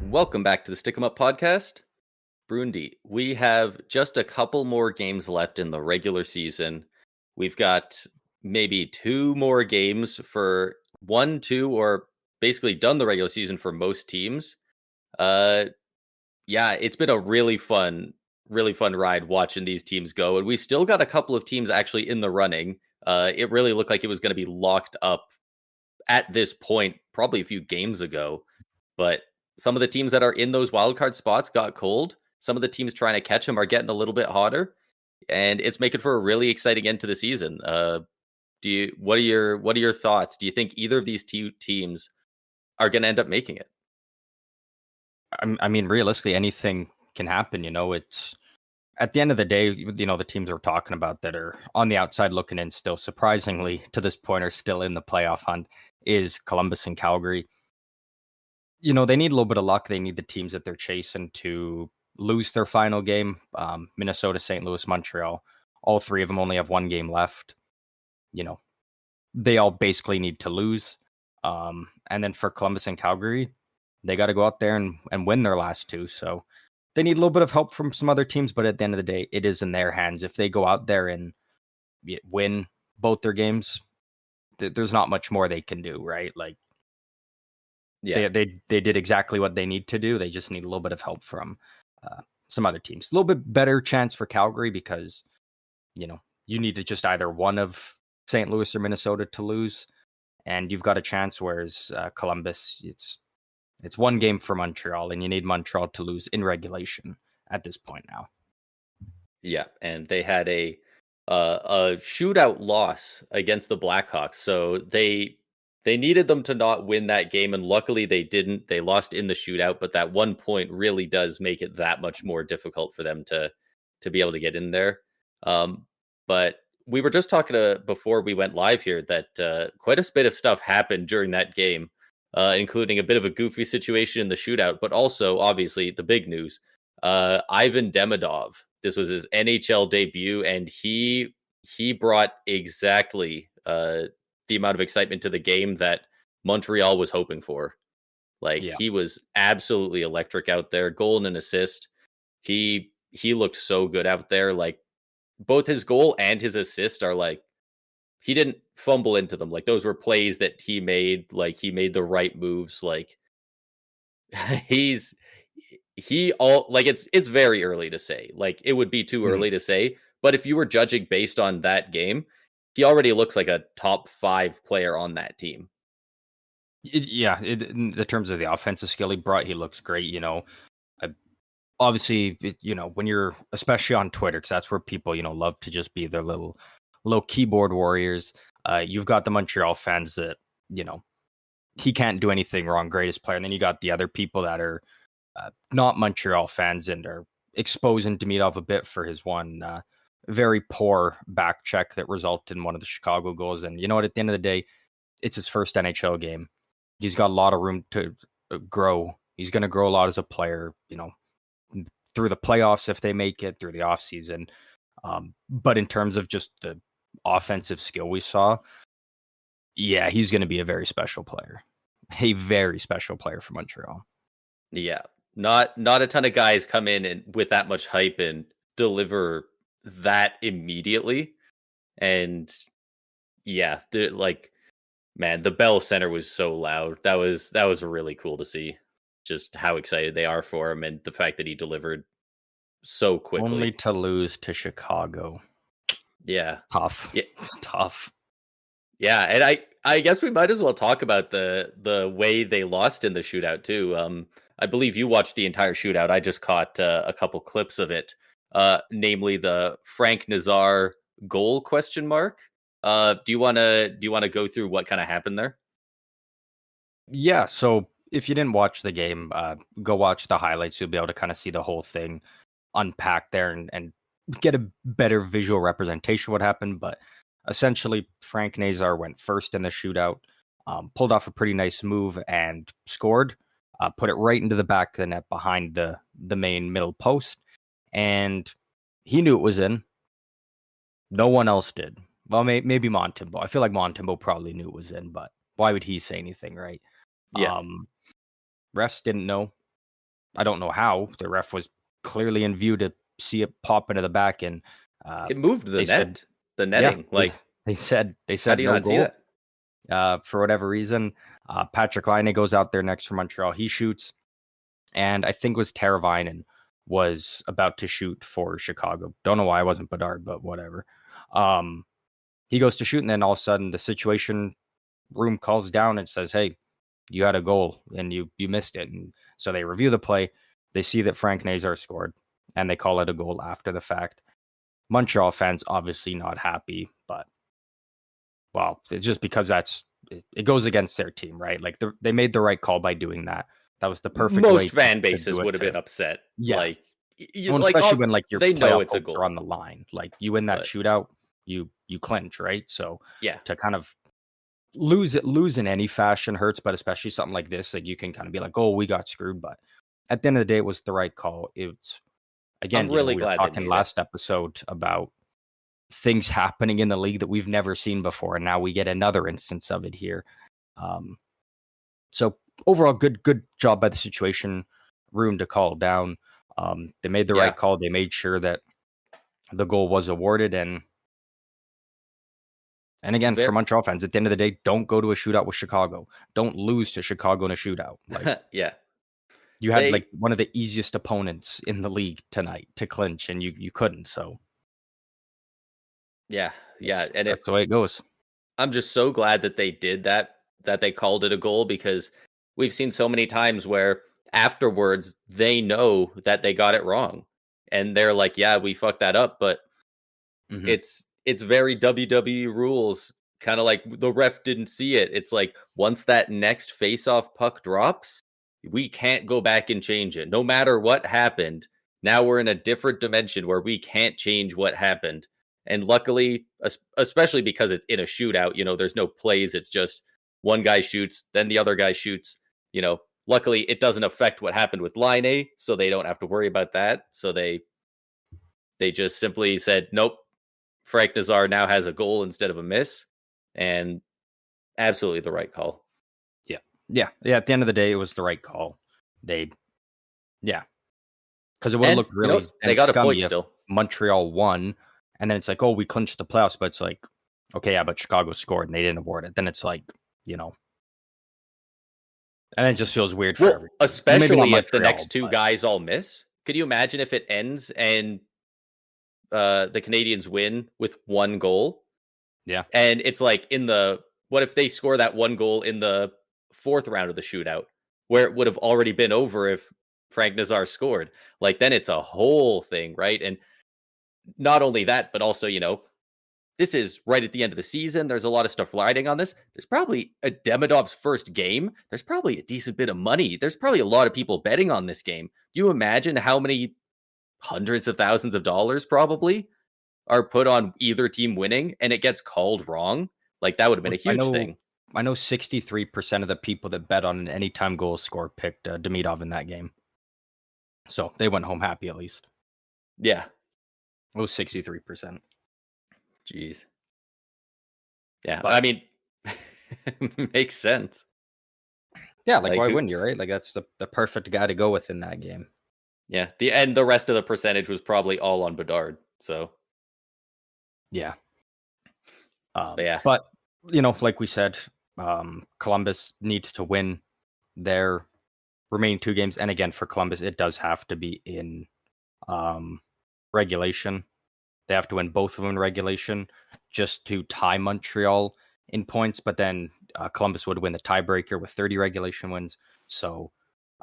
Welcome back to the Stick 'em Up podcast. Brundi, we have just a couple more games left in the regular season. We've got maybe two more games for one, two, or basically done the regular season for most teams. Uh, yeah, it's been a really fun ride watching these teams go, and we still got a couple of teams actually in the running. It really looked like it was going to be locked up at this point, probably a few games ago. But some of the teams that are in those wildcard spots got cold. Some of the teams trying to catch them are getting a little bit hotter, and it's making for a really exciting end to the season. What are your thoughts? Do you think either of these two teams are going to end up making it? I mean, realistically, anything can happen. It's at the end of the day, the teams we're talking about that are on the outside looking in still, surprisingly, to this point, are still in the playoff hunt is Columbus and Calgary. They need a little bit of luck. They need the teams that they're chasing to lose their final game. Minnesota, St. Louis, Montreal, all three of them only have one game left. They all basically need to lose. And then for Columbus and Calgary, they got to go out there and win their last two. So they need a little bit of help from some other teams, but at the end of the day, it is in their hands. If they go out there and win both their games, there's not much more they can do, right? Like, yeah, they did exactly what they need to do. They just need a little bit of help from some other teams. A little bit better chance for Calgary because, you need to just either one of St. Louis or Minnesota to lose, and you've got a chance, whereas Columbus, it's one game for Montreal, and you need Montreal to lose in regulation at this point now. Yeah, and they had a shootout loss against the Blackhawks, so they needed them to not win that game, and luckily they didn't. They lost in the shootout, but that 1 point really does make it that much more difficult for them to be able to get in there. But we were just talking before we went live here that quite a bit of stuff happened during that game, including a bit of a goofy situation in the shootout, but also obviously the big news. Ivan Demidov. This was his NHL debut, and he brought exactly the amount of excitement to the game that Montreal was hoping for. Like, Yeah. he was absolutely electric out there, goal and an assist. He looked so good out there. Like, both his goal and his assist are like, he didn't fumble into them. Like, those were plays that he made. Like, he made the right moves. Like, it's very early to say. Like, it would be too early to say. But if you were judging based on that game, he already looks like a top 5 player on that team. In the terms of the offensive skill he brought, he looks great. Obviously, when you're especially on Twitter, because that's where people, love to just be their little keyboard warriors. You've got the Montreal fans that, he can't do anything wrong, greatest player. And then you got the other people that are not Montreal fans and are exposing Demidov a bit for his one very poor back check that resulted in one of the Chicago goals. And you know what? At the end of the day, it's his first NHL game. He's got a lot of room to grow. He's going to grow a lot as a player, through the playoffs if they make it, through the offseason. But in terms of just the offensive skill we saw, yeah, he's going to be a very special player. A very special player for Montreal. Yeah. Not a ton of guys come in and with that much hype and deliver that immediately. And yeah, man, the Bell Center was so loud. That was really cool to see just how excited they are for him and the fact that he delivered so quickly. Only to lose to Chicago. Yeah. Tough. Yeah. It's tough. Yeah, and I guess we might as well talk about the way they lost in the shootout too. I believe you watched the entire shootout. I just caught a couple clips of it, namely the Frank Nazar goal question mark. Do you want to go through what kind of happened there? Yeah, so if you didn't watch the game, go watch the highlights. You'll be able to kind of see the whole thing unpack there and get a better visual representation of what happened. But essentially, Frank Nazar went first in the shootout, pulled off a pretty nice move and scored, put it right into the back of the net behind the main middle post. And he knew it was in. No one else did. Well, maybe Montembeault. I feel like Montembeault probably knew it was in, but why would he say anything, right? Yeah. Refs didn't know. I don't know how. The ref was clearly in view to see it pop into the back, and It moved the they said, net, the yeah, netting. Like, they said how do you no not see goal that? for whatever reason. Patrick Laine goes out there next for Montreal. He shoots, and I think it was Teravainen was about to shoot for Chicago. Don't know why it wasn't Bedard, but whatever. He goes to shoot, and then all of a sudden the situation room calls down and says, "Hey, you had a goal and you missed it." And so they review the play. They see that Frank Nazar scored, and they call it a goal after the fact. Montreal fans obviously not happy, but well, it's just because it goes against their team, right? Like they made the right call by doing that. That was the perfect way Most fan to bases do it. would have been upset. Yeah, Like, well, like especially all, when like your they know playoff it's a hopes are goal, on the line. Like you win that but shootout, you clinch, right? So yeah, to kind of lose in any fashion hurts, but especially something like this, like you can kind of be like, oh, we got screwed. But at the end of the day, it was the right call. It's I'm again, really we were glad they talking made it. last episode about things happening in the league that we've never seen before, and now we get another instance of it here. Um, so overall, good job by the situation room to call it down. They made the Yeah, right call. They made sure that the goal was awarded, and again, for very, Montreal fans, at the end of the day, don't go to a shootout with Chicago. Don't lose to Chicago in a shootout. Like yeah. you had They like one of the easiest opponents in the league tonight to clinch, and you couldn't. So Yeah, yeah, and that's the way it goes. I'm just so glad that they did that, that they called it a goal, because we've seen so many times where afterwards they know that they got it wrong and they're like, "Yeah, we fucked that up," but Hmm. it's very WWE rules, kind of like the ref didn't see it. It's like once that next face-off puck drops, we can't go back and change it. No matter what happened, now we're in a different dimension where we can't change what happened. And luckily, especially because it's in a shootout, there's no plays. It's just one guy shoots, then the other guy shoots. Luckily, it doesn't affect what happened with line A, so they don't have to worry about that. So they just simply said, nope, Frank Nazar now has a goal instead of a miss, and absolutely the right call. Yeah, yeah. At the end of the day, it was the right call. They, yeah, because it would have And looked really they and got a point scummy if still. Montreal won, and then it's like, oh, we clinched the playoffs, but it's like, okay, yeah, but Chicago scored and they didn't award it. Then it's like, you know, and it just feels weird for Well, every team. Maybe not especially if the Montreal, next two but guys all miss. Could you imagine if it ends and the Canadians win with one goal? yeah. And it's like what if they score that one goal in the fourth round of the shootout, where it would have already been over if Frank Nazar scored? Like, then it's a whole thing, right? And not only that, but also, this is right at the end of the season. There's a lot of stuff riding on this. There's probably a Demidov's first game. There's probably a decent bit of money. There's probably a lot of people betting on this game. Do you imagine how many hundreds of thousands of dollars probably are put on either team winning and it gets called wrong? Like, that would have been a I huge know thing. 63% of the people that bet on an anytime goal score picked Demidov in that game. So they went home happy at least. Yeah. It was 63%. Jeez. Yeah. But I mean, makes sense. yeah, like Like, why who? wouldn't you, right? Like that's the perfect guy to go with in that game. Yeah. The rest of the percentage was probably all on Bedard. So, Yeah. but yeah. But like we said, Columbus needs to win their remaining two games. And again, for Columbus, it does have to be in regulation. They have to win both of them in regulation just to tie Montreal in points. But then Columbus would win the tiebreaker with 30 regulation wins. So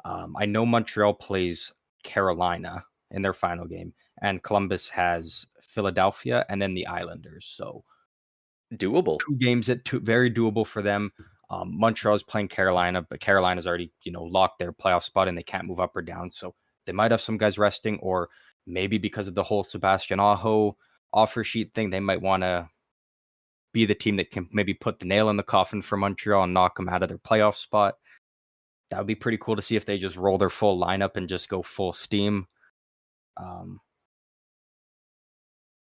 I know Montreal plays Carolina in their final game, and Columbus has Philadelphia and then the Islanders. So Doable. two games very doable for them. Montreal's playing Carolina, but Carolina's already locked their playoff spot and they can't move up or down. So they might have some guys resting, or maybe because of the whole Sebastian Aho offer sheet thing, they might want to be the team that can maybe put the nail in the coffin for Montreal and knock them out of their playoff spot. That would be pretty cool to see if they just roll their full lineup and just go full steam.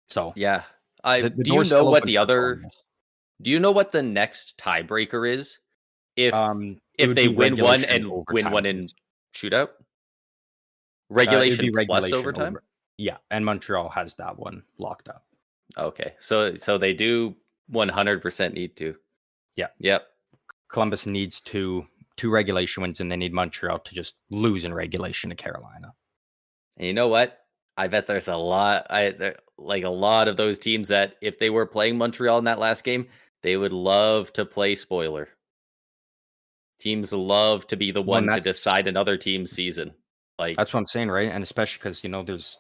So Yeah. the Do you door's know still what open the for other Columbus. do you know what the next tiebreaker is? If It if would they be win one regulation and win overtime one wins. in shootout? Regulation be plus regulation overtime? over. Yeah, and Montreal has that one locked up. Okay. So they do 100% need to. Yeah. Yep. Columbus needs two regulation wins, and they need Montreal to just lose in regulation to Carolina. And you know what? I bet there's a lot like a lot of those teams that if they were playing Montreal in that last game, they would love to play spoiler. Teams love to be the Well, one to decide another team's season. Like that's what I'm saying, right? And especially because there's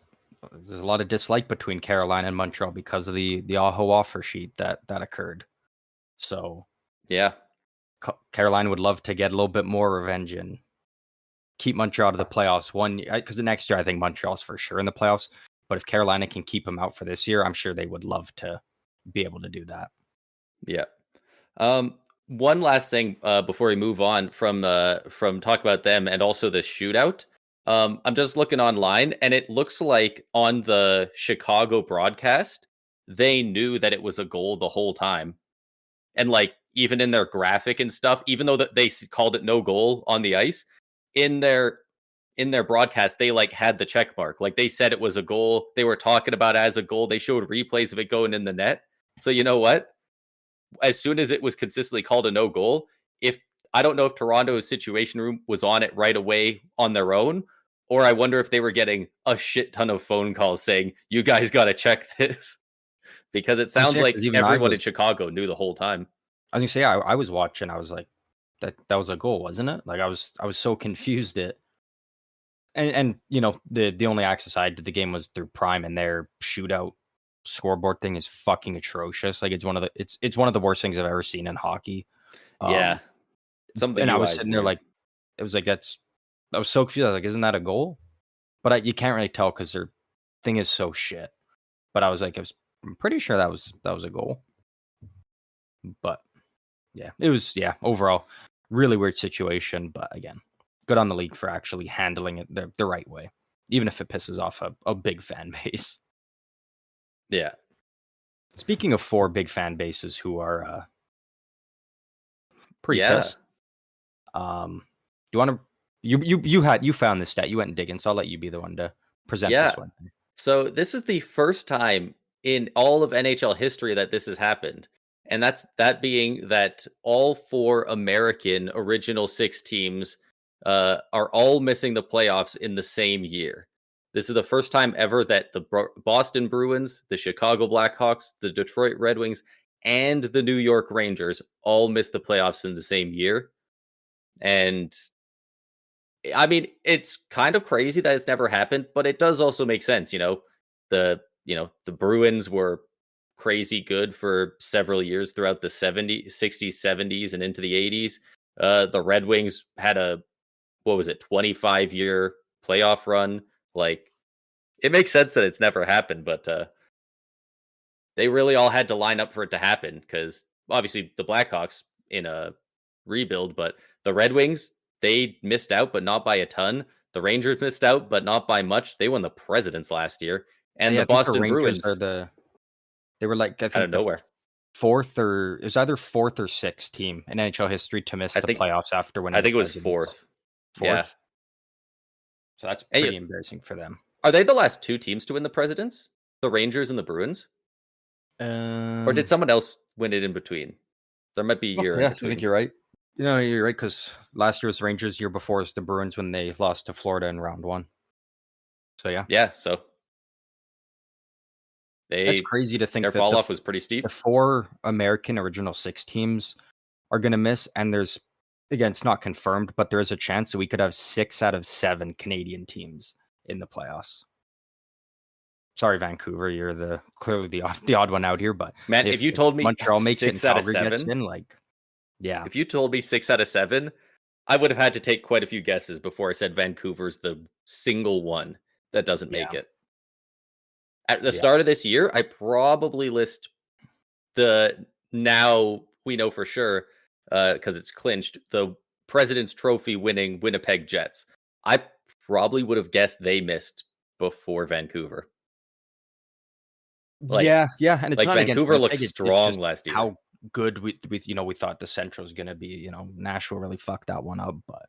a lot of dislike between Carolina and Montreal because of the Aho offer sheet that occurred. So yeah. Carolina would love to get a little bit more revenge and keep Montreal to the playoffs. Because the next year I think Montreal's for sure in the playoffs. But if Carolina can keep them out for this year, I'm sure they would love to be able to do that. Yeah. One last thing before we move on from talk about them and also the shootout. I'm just looking online, and it looks like on the Chicago broadcast, they knew that it was a goal the whole time, and like even in their graphic and stuff, even though that they called it no goal on the ice, in their broadcast, they like had the check mark, like they said it was a goal. They were talking about it as a goal. They showed replays of it going in the net. So you know what? As soon as it was consistently called a no goal, if I don't know if Toronto's situation room was on it right away on their own, or I wonder if they were getting a shit ton of phone calls saying, "You guys got to check this," because it sounds like everyone in Chicago knew the whole time. I was gonna say, I was watching. I was like, that was a goal, wasn't it? Like I was so confused. And the only access I had to the game was through Prime, and their shootout scoreboard thing is fucking atrocious. Like it's one of the worst things I've ever seen in hockey. Yeah, and I was sitting there like, it was like I was so confused. I was like, isn't that a goal? But you can't really tell because their thing is so shit. But I was like, I'm pretty sure that was a goal. But yeah, it was overall really weird situation. But again, good on the league for actually handling it the right way, even if it pisses off a big fan base. Yeah. Speaking of 4 big fan bases who are pretty pissed. You want to? You found this stat. You went and digging, so I'll let you be the one to present this one. So this is the first time in all of NHL history that this has happened. And that being that all 4 American original 6 teams are all missing the playoffs in the same year. This is the first time ever that the Boston Bruins, the Chicago Blackhawks, the Detroit Red Wings, and the New York Rangers all missed the playoffs in the same year. And I mean, it's kind of crazy that it's never happened, but it does also make sense. The Bruins were crazy good for several years throughout the 70s, 60s, 70s, and into the 80s. The Red Wings had a 25-year playoff run. Like, it makes sense that it's never happened, but they really all had to line up for it to happen because obviously the Blackhawks in a rebuild, but the Red Wings, they missed out, but not by a ton. The Rangers missed out, but not by much. They won the Presidents last year, and the Boston Bruins they were like, I think, out of nowhere. It was either 4th or 6th team in NHL history to miss the playoffs after winning. I think it was 4th. Yeah, so that's pretty embarrassing for them. Are they the last 2 teams to win the Presidents? The Rangers and the Bruins, or did someone else win it in between? There might be a year in between. I think you're right. You're right, because last year was the Rangers, year before was the Bruins when they lost to Florida in round 1. So yeah. So that's crazy to think their fall off was pretty steep. The 4 American original 6 teams are going to miss, and there's, again, it's not confirmed, but there is a chance that we could have 6 out of 7 Canadian teams in the playoffs. Sorry, Vancouver, you're clearly the odd one out here, but man, if you told me Montreal makes it and Calgary gets in, if you told me 6 out of 7, I would have had to take quite a few guesses before I said Vancouver's the single one that doesn't make it. At the start of this year, I probably list now we know for sure because it's clinched, the President's Trophy winning Winnipeg Jets. I probably would have guessed they missed before Vancouver. And it's not Vancouver looked strong last year. How good we thought the Central was going to be. Nashville really fucked that one up, but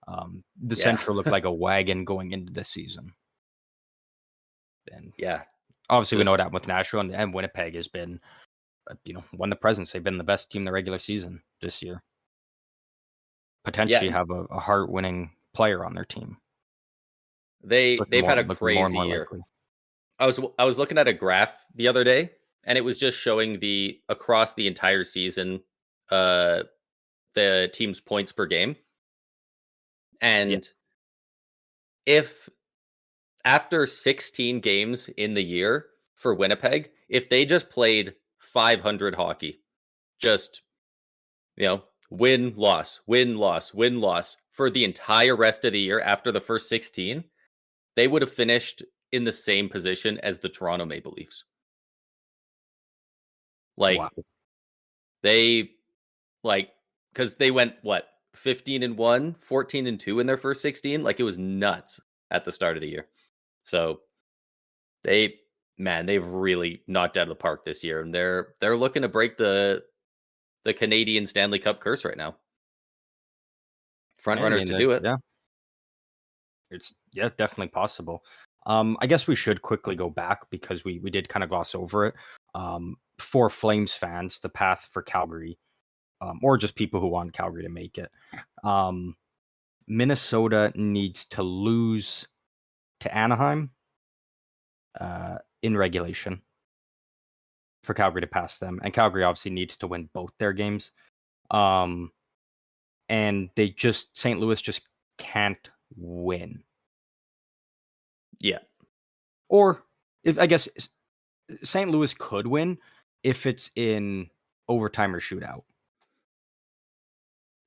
The Yeah. Central looked like a wagon going into this season. And Yeah. obviously, we know Just what happened with Nashville, and Winnipeg has been, won the presence. They've been the best team in the regular season this year. Potentially yeah, have a heart-winning player on their team. they've had a Looking more and crazy more year. likely. I was looking at a graph the other day, and it was just showing the across the entire season, uh, the team's points per game. Yeah. And if after 16 games in the year for Winnipeg, if they just played 500 hockey, just, win, loss, win, loss, win, loss for the entire rest of the year after the first 16, they would have finished in the same position as the Toronto Maple Leafs. Wow. Like, they, like, because they went, what, 15-1, 14-2 in their first 16? Like, it was nuts at the start of the year. So they've really knocked out of the park this year, and they're looking to break the Canadian Stanley Cup curse right now. Front Yeah, I runners mean, to do it. yeah, it's definitely possible. I guess we should quickly go back because we did kind of gloss over it. For Flames fans, the path for Calgary, or just people who want Calgary to make it, Minnesota needs to lose to Anaheim in regulation for Calgary to pass them, and Calgary obviously needs to win both their games. And St. Louis just can't win. Yeah. Or if I guess St. Louis could win if it's in overtime or shootout.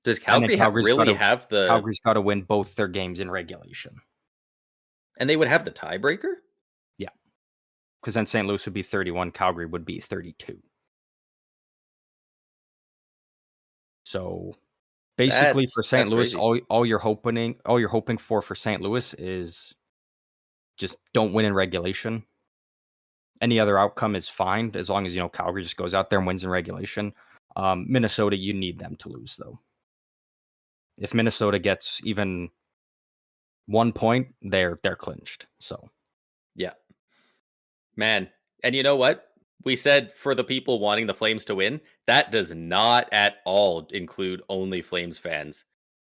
Does And then Calgary really have the? Calgary's got to win both their games in regulation. And they would have the tiebreaker? Yeah. Because then St. Louis would be 31, Calgary would be 32. So basically for St. That's Louis, crazy. all you're hoping for St. Louis is just don't win in regulation. Any other outcome is fine as long as Calgary just goes out there and wins in regulation. Minnesota, you need them to lose though. If Minnesota gets even 1 point, they're clinched. So Yeah. Man. And you know what? We said for the people wanting the Flames to win, that does not at all include only Flames fans.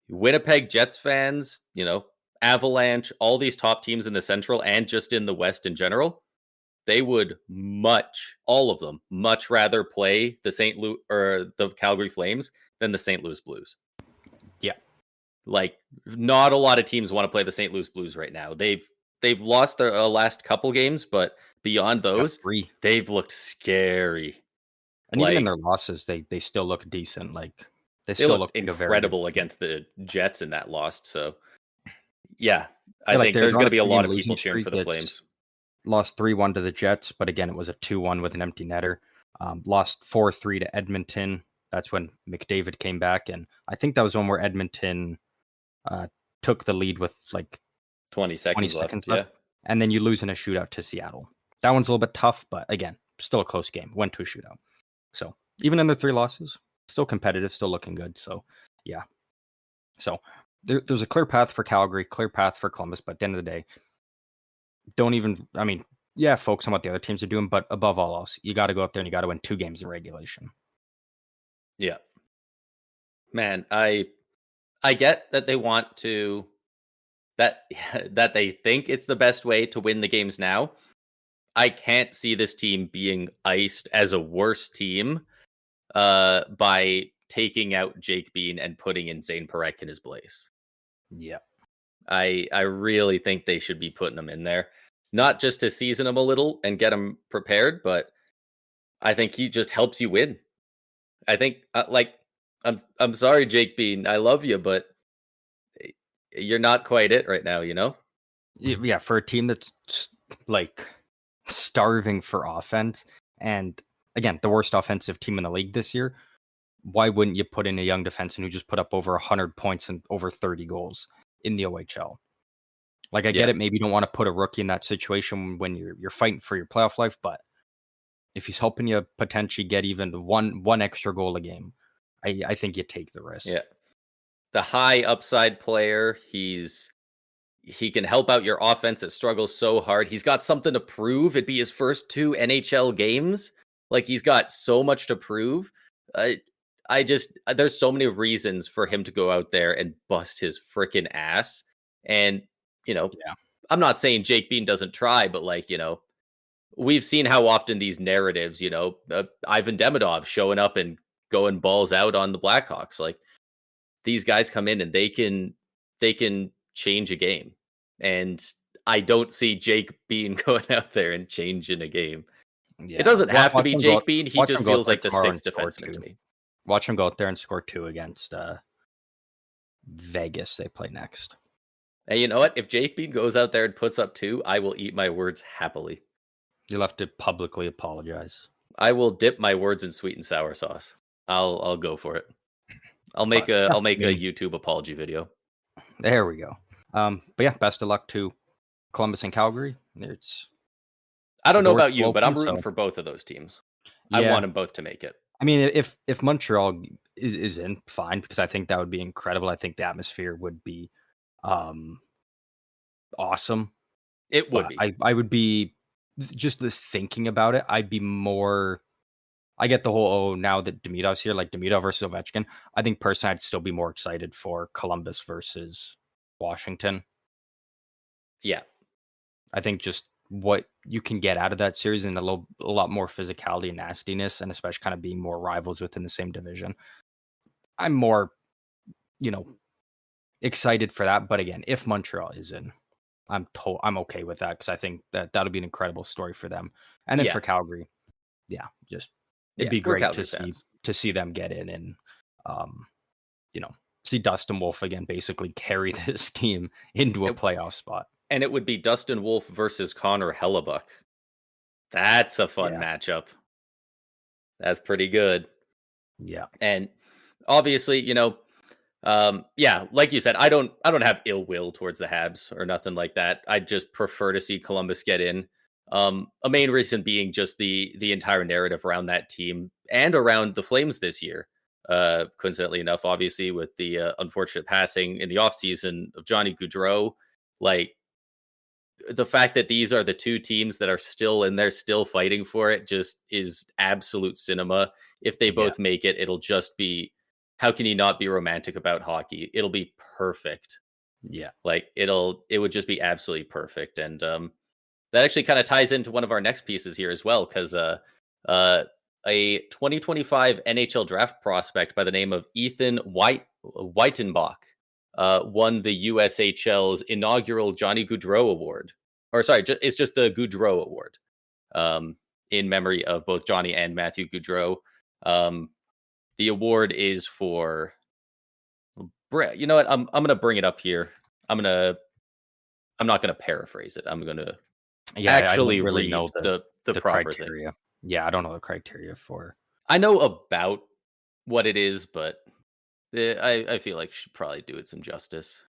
Winnipeg Jets fans, Avalanche, all these top teams in the Central and just in the West in general, they would all of them, much rather play the St. Louis or the Calgary Flames than the St. Louis Blues. yeah, Like, not a lot of teams want to play the St. Louis Blues right now. They've lost their last couple games, but beyond those, 3. they've looked scary. And even in their losses, they still look decent. Like they still look looked like a very good incredible team. against the Jets in that loss. So, yeah, I Yeah, like think they're there's on going a to be a 3 lot game of people losing cheering streak. for the It's Flames. lost 3-1 to the Jets, but again, it was a 2-1 with an empty netter. Lost 4-3 to Edmonton. That's when McDavid came back, and I think that was one where Edmonton took the lead with like 20 seconds left. Yeah. And then you lose in a shootout to Seattle. That one's a little bit tough, but again, still a close game. Went to a shootout. So even in their 3 losses, still competitive, still looking good. So yeah. So there's a clear path for Calgary, clear path for Columbus, but at the end of the day, focus on what the other teams are doing, but above all else, you got to go up there and you got to win 2 games in regulation. Yeah. Man, I get that they want to that they think it's the best way to win the games now. I can't see this team being iced as a worse team by taking out Jake Bean and putting in Zane Parekh in his place. Yeah. I really think they should be putting him in there, not just to season him a little and get him prepared, but I think he just helps you win. I think I'm sorry, Jake Bean, I love you, but you're not quite it right now, Yeah, for a team that's like starving for offense, and again, the worst offensive team in the league this year, why wouldn't you put in a young defenseman who just put up over 100 points and over 30 goals in the OHL? Like, I get it, maybe you don't want to put a rookie in that situation when you're fighting for your playoff life, but if he's helping you potentially get even one extra goal a game, I think you take the risk. Yeah. the high upside player. He can help out your offense that struggles so hard. He's got something to prove. It'd be his first 2 NHL games. Like, he's got so much to prove. I just there's so many reasons for him to go out there and bust his freaking ass. And, you know, Yeah. I'm not saying Jake Bean doesn't try, but like, we've seen how often these narratives, Ivan Demidov showing up and going balls out on the Blackhawks. Like, these guys come in and they can change a game. And I don't see Jake Bean going out there and changing a game. It Yeah. doesn't have to be Jake Bean. He Watch just him go out feels there like the tomorrow and 6th score defenseman to 2. me. Watch him go out there and score 2 against Vegas. They play next. And you know what? If Jake Bean goes out there and puts up 2, I will eat my words happily. You'll have to publicly apologize. I will dip my words in sweet and sour sauce. I'll go for it. I'll make a YouTube apology video. There we go. But yeah, best of luck to Columbus and Calgary. I don't know about you, open, but I'm rooting for both of those teams. Yeah. I want them both to make it. I mean, if Montreal is in, fine, because I think that would be incredible. I think the atmosphere would be awesome. It would be. I would be, just the thinking about it, I'd be more. I get the whole, now that Demidov's here, like Demidov versus Ovechkin. I think personally, I'd still be more excited for Columbus versus Washington. Yeah. I think just what you can get out of that series, and a lot more physicality and nastiness, and especially kind of being more rivals within the same division. I'm more, excited for that. But again, if Montreal is in, I'm okay with that, because I think that'll be an incredible story for them. And then for Calgary, it'd be great to see them get in and see Dustin Wolf again basically carry this team into a playoff spot. And it would be Dustin Wolf versus Connor Hellebuck. That's a fun matchup. That's pretty good. Yeah. And obviously, like you said, I don't have ill will towards the Habs or nothing like that. I just prefer to see Columbus get in. A main reason being just the entire narrative around that team and around the Flames this year. Coincidentally enough, obviously, with the unfortunate passing in the offseason of Johnny Gaudreau, like, the fact that these are the 2 teams that are still in there, still fighting for it, just is absolute cinema. If they both make it, it'll just be, how can you not be romantic about hockey? It'll be perfect. Yeah. Like, it would just be absolutely perfect. And that actually kind of ties into one of our next pieces here as well, because a 2025 NHL draft prospect by the name of Ethan Whitenbach won the USHL's inaugural Johnny Gaudreau Award. Or sorry, it's just the Gaudreau Award, in memory of both Johnny and Matthew Gaudreau. The award is for, you know what? I'm gonna bring it up here. I'm not gonna paraphrase it. I'm gonna actually really read the proper criteria. thing. Yeah, I don't know the criteria for. I know about what it is, but I feel like should probably do it some justice.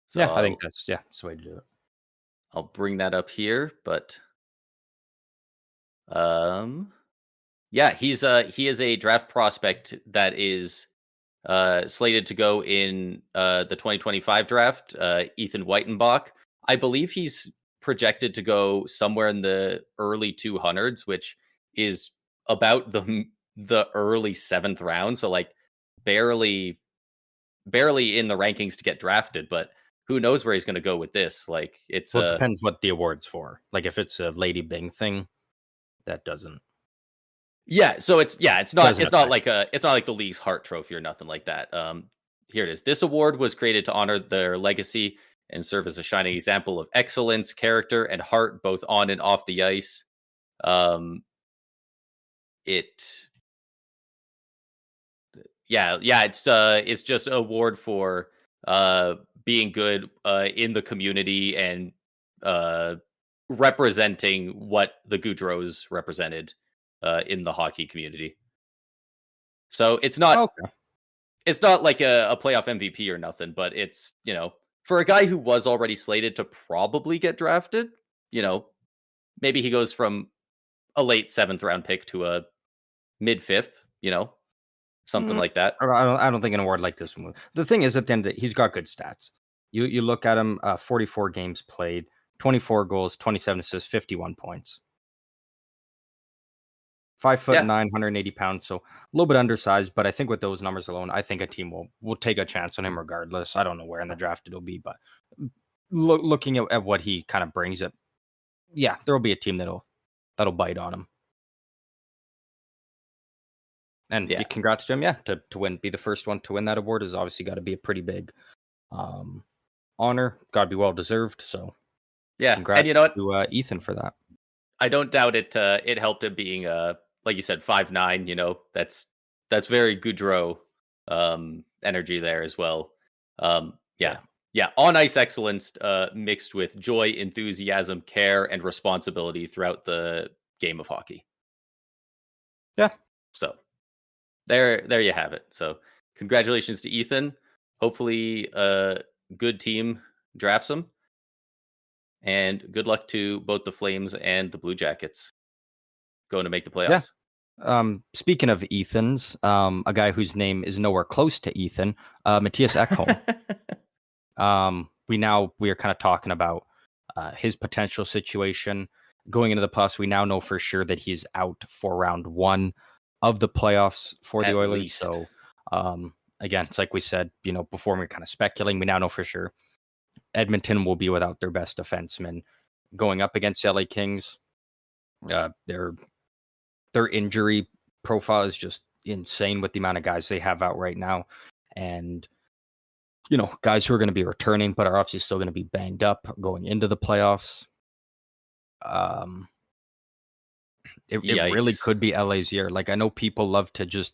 So yeah, I think that's the way to do it. I'll bring that up here, but he is a draft prospect that is slated to go in the 2025 draft. Ethan Whitenbach, I believe he's projected to go somewhere in the early 200s, which is about the early 7th round. So like barely in the rankings to get drafted, but who knows where he's going to go with this? Like, it depends what the award's for. Like, if it's a Lady Bing thing, that doesn't. Yeah, so it's not like the league's Hart Trophy or nothing like that. Here it is. This award was created to honor their legacy and serve as a shining example of excellence, character, and heart, both on and off the ice. It's just an award for being good in the community and representing what the Gaudreaus represented in the hockey community. So it's not like a playoff MVP or nothing, but it's, for a guy who was already slated to probably get drafted, maybe he goes from a late 7th round pick to a mid 5th, something like that. I don't think an award like this one. The thing is, at the end, he's got good stats. You look at him, 44 games played, 24 goals, 27 assists, 51 points. 5'9", 180 pounds, so a little bit undersized. But I think with those numbers alone, I think a team will take a chance on him regardless. I don't know where in the draft it'll be, but looking at what he kind of brings, it, yeah, there will be a team that'll bite on him. And congrats to him, to win, be the first one to win that award is obviously got to be a pretty big honor. Got to be well deserved. So congrats and you know what? to Ethan for that. I don't doubt it. It helped him being like you said, 5'9". You know, that's very Gaudreau energy there as well. On ice excellence mixed with joy, enthusiasm, care, and responsibility throughout the game of hockey. Yeah. So there you have it. So congratulations to Ethan. Hopefully a good team drafts him. And good luck to both the Flames and the Blue Jackets going to make the playoffs. Yeah. Speaking of Ethans, a guy whose name is nowhere close to Ethan, Matthias Ekholm. We are kind of talking about his potential situation going into the playoffs. We now know for sure that he's out for round 1 of the playoffs for the Oilers. Least. So again, it's like we said, before we were kind of speculating, we now know for sure Edmonton will be without their best defenseman going up against LA Kings. Their injury profile is just insane with the amount of guys they have out right now. And, guys who are going to be returning, but are obviously still going to be banged up going into the playoffs. It really could be LA's year. Like, I know people love to use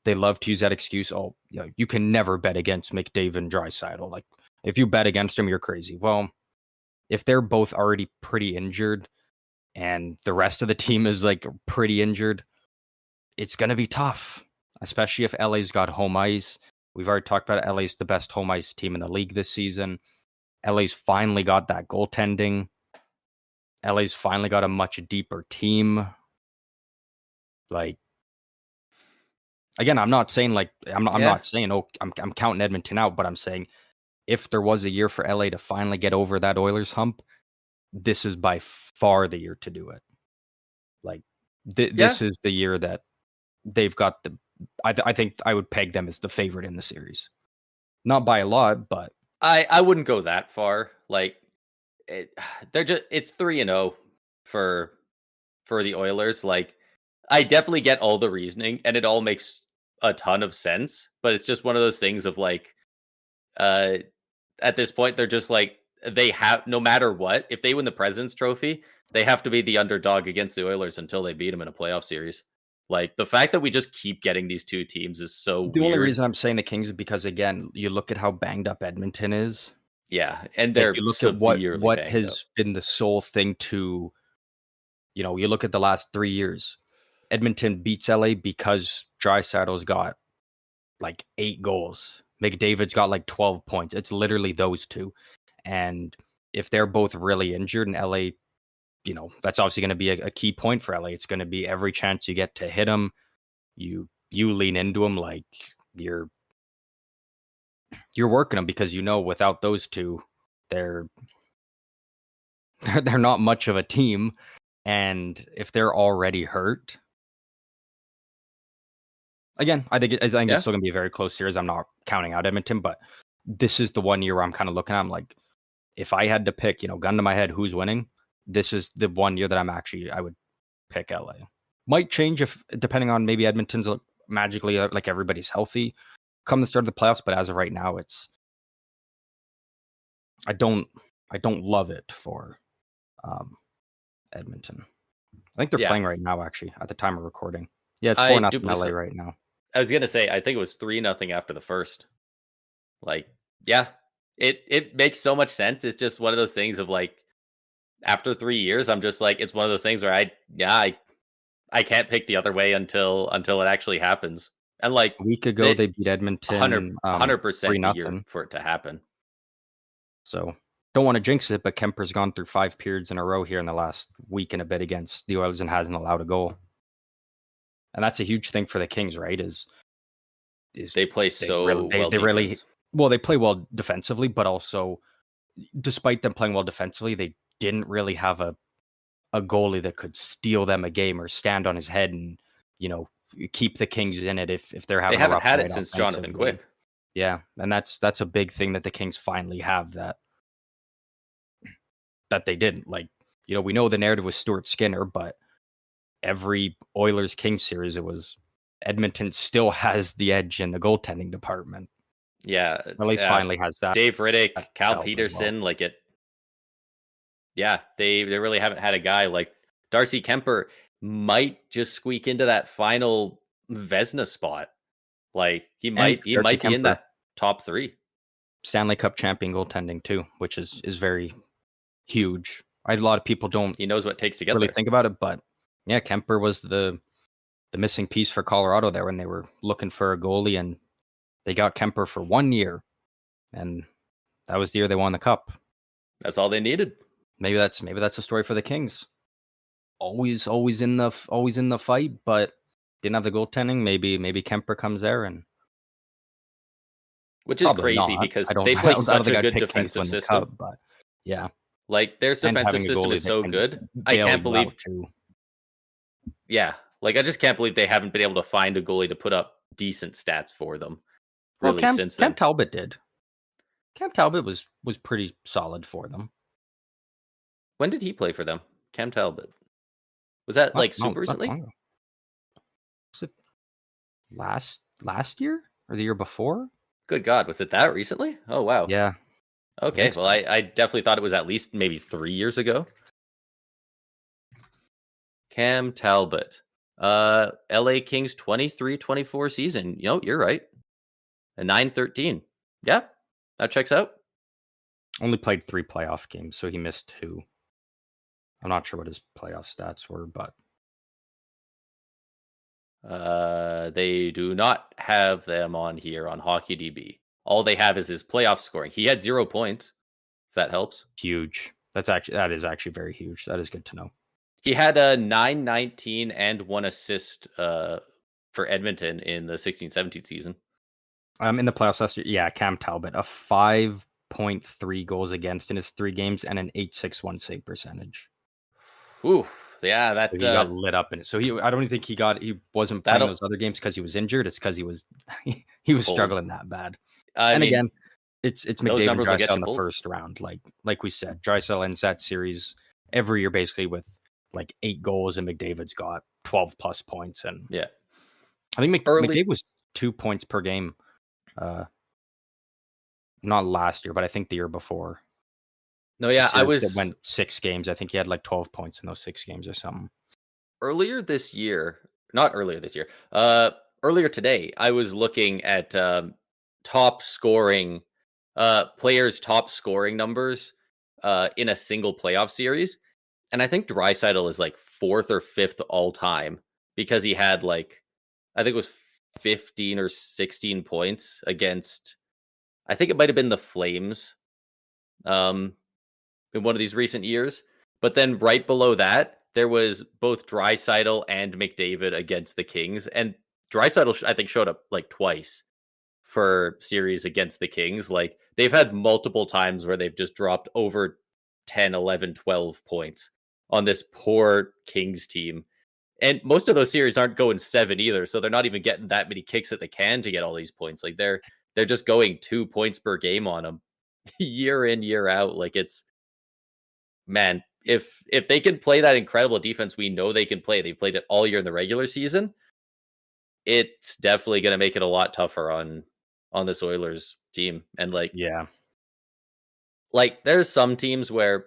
that excuse. Oh, you can never bet against McDavid and Draisaitl. Like, if you bet against them, you're crazy. Well, if they're both already pretty injured and the rest of the team is like pretty injured, it's going to be tough, especially if LA's got home ice. We've already talked about it. LA's the best home ice team in the league this season. LA's finally got that goaltending. LA's finally got a much deeper team. Like, again, I'm not saying not saying, I'm counting Edmonton out, but I'm saying if there was a year for LA to finally get over that Oilers hump, this is by far the year to do it. Like, this is the year that they've got I think I would peg them as the favorite in the series. Not by a lot, but I wouldn't go that far. Like, it's 3-0 for the Oilers. Like, I definitely get all the reasoning and it all makes a ton of sense, but it's just one of those things of like, at this point, they're just like, they have, no matter what, if they win the President's Trophy, they have to be the underdog against the Oilers until they beat them in a playoff series. Like, the fact that we just keep getting these two teams is so weird. The only reason I'm saying the Kings is because, again, you look at how banged up Edmonton is. Yeah, and they're you look at what has been the sole thing to, you look at the last 3 years. Edmonton beats LA because Draisaitl's got like 8 goals. McDavid's got like 12 points. It's literally those two. And if they're both really injured in LA, that's obviously going to be a key point for LA. It's going to be every chance you get to hit them, you lean into them like you're working them, because without those two, they're not much of a team. And if they're already hurt, again, I think it's still going to be a very close series. I'm not counting out Edmonton, but this is the one year where I'm kind of looking at, I'm like, if I had to pick, gun to my head, who's winning, this is the one year that I would pick LA. Might change depending on maybe Edmonton's magically, like, everybody's healthy come the start of the playoffs, but as of right now, I don't love it for Edmonton. I think they're playing right now, actually, at the time of recording. Yeah, it's 4-0 in LA right now. I was gonna say, I think it was 3-0 after the first. Like, yeah, it makes so much sense. It's just one of those things of like, after 3 years, I'm just like, it's one of those things where I can't pick the other way until it actually happens. And like a week ago, they beat Edmonton 100% year for it to happen. So don't want to jinx it, but Kemper's gone through 5 periods in a row here in the last week and a bit against the Oilers and hasn't allowed a goal. And that's a huge thing for the Kings, right? Is is They play so well defense. Well, they play well defensively, but also despite them playing well defensively, they didn't really have a goalie that could steal them a game or stand on his head and, keep the Kings in it if they're having They a haven't rough had night it since Jonathan offensively. Quick. Yeah, and that's a big thing that the Kings finally have that they didn't. Like, we know the narrative was Stuart Skinner, but every Oilers Kings series, it was Edmonton still has the edge in the goaltending department. Yeah. Or at least finally has that. Dave Riddick, Cal help as Peterson, well. Yeah, they really haven't had a guy like Darcy Kemper might just squeak into that final Vezina spot. Like he might be in that top 3. Stanley Cup champion goaltending too, which is very huge. A lot of people don't. He knows what it takes to get really there. think about it, but yeah, Kemper was the missing piece for Colorado there when they were looking for a goalie, and they got Kemper for 1 year, and that was the year they won the cup. That's all they needed. Maybe that's a story for the Kings. Always in the fight, but didn't have the goaltending. Maybe Kemper comes there, and which is crazy because they play such a good defensive system. Cup, but yeah, like their defensive system is so good. I can't believe. Yeah, like I just can't believe they haven't been able to find a goalie to put up decent stats for them. Really, since then. Cam Talbot did. Cam Talbot was pretty solid for them. When did he play for them? Cam Talbot. Was that super recently? Was it last year or the year before? Good God, was it that recently? Oh wow. Yeah. Okay, well I definitely thought it was at least maybe 3 years ago. Cam Talbot. LA Kings 23-24 season. You're right. A 9-13. Yeah, that checks out. Only played 3 playoff games, so he missed 2. I'm not sure what his playoff stats were, but they do not have them on here on HockeyDB. All they have is his playoff scoring. He had 0 points. If that helps. Huge. That is actually very huge. That is good to know. He had a 9-19 and 1 assist for Edmonton in the 16-17 season. In the playoffs last year, yeah, Cam Talbot, a 5.3 goals against in his 3 games and an .861 save percentage. Ooh, yeah, that he got lit up in it. So I don't think he wasn't playing those other games because he was injured. It's because he was struggling that bad. Again, it's McDavid and Draisaitl in the first round. Like we said, Draisaitl ends that series every year basically with 8 goals, and McDavid's got 12 plus points. And yeah, I think McDavid was 2 points per game. Not last year, but I think the year before. No, yeah, it went 6 games. I think he had 12 points in those 6 games or something. Earlier today, I was looking at top scoring players' top scoring numbers in a single playoff series, and I think Draisaitl is 4th or 5th all time because he had I think it was 15 or 16 points against, I think it might have been the Flames in one of these recent years. But then right below that, there was both Draisaitl and McDavid against the Kings. And Draisaitl, I think, showed up twice for series against the Kings. They've had multiple times where they've just dropped over 10, 11, 12 points on this poor Kings team. And most of those series aren't going 7 either, so they're not even getting that many kicks at the can to get all these points. They're just going 2 points per game on them year in, year out. Man, if they can play that incredible defense we know they can play, they've played it all year in the regular season, it's definitely going to make it a lot tougher on this Oilers team. And yeah, there's some teams where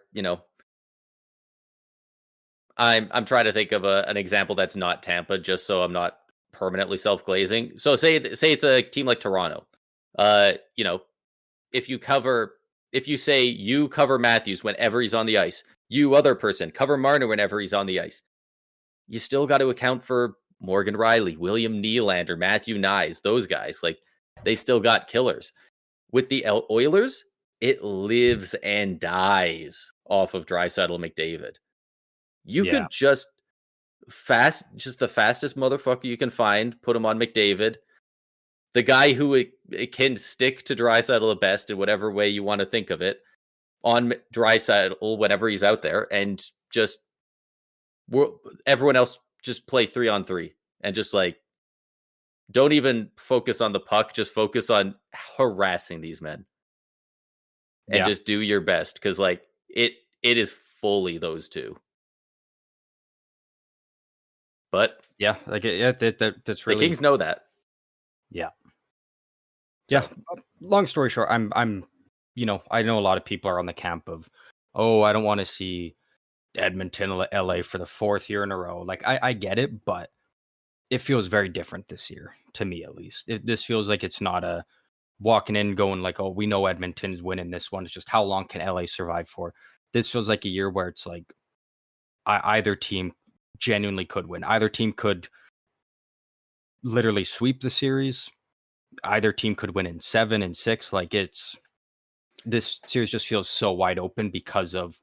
I'm trying to think of an example that's not Tampa, just so I'm not permanently self-glazing. So say it's a team like Toronto. If you say you cover Matthews whenever he's on the ice, you other person cover Marner whenever he's on the ice, you still got to account for Morgan Rielly, William Nylander, Matthew Nyes, those guys. They still got killers. With the Oilers, it lives and dies off of Draisaitl, McDavid. You could just the fastest motherfucker you can find, put him on McDavid, the guy who it can stick to Draisaitl the best in whatever way you want to think of it on Draisaitl whenever he's out there, and just everyone else just play 3-on-3 and just like don't even focus on the puck, just focus on harassing these men and just do your best, because like it is fully those two. But yeah, like that's really the Kings know that. Yeah. Yeah. Long story short, I'm I know a lot of people are on the camp of, oh, I don't want to see Edmonton, LA for the 4th year in a row. Like I get it, but it feels very different this year, to me at least. This feels like it's not a walking in going like, oh, we know Edmonton's winning this one. It's just how long can LA survive for? This feels like a year where it's like either team genuinely could win. Either team could literally sweep the series. Either team could win in 7 and 6. Like this series just feels so wide open because of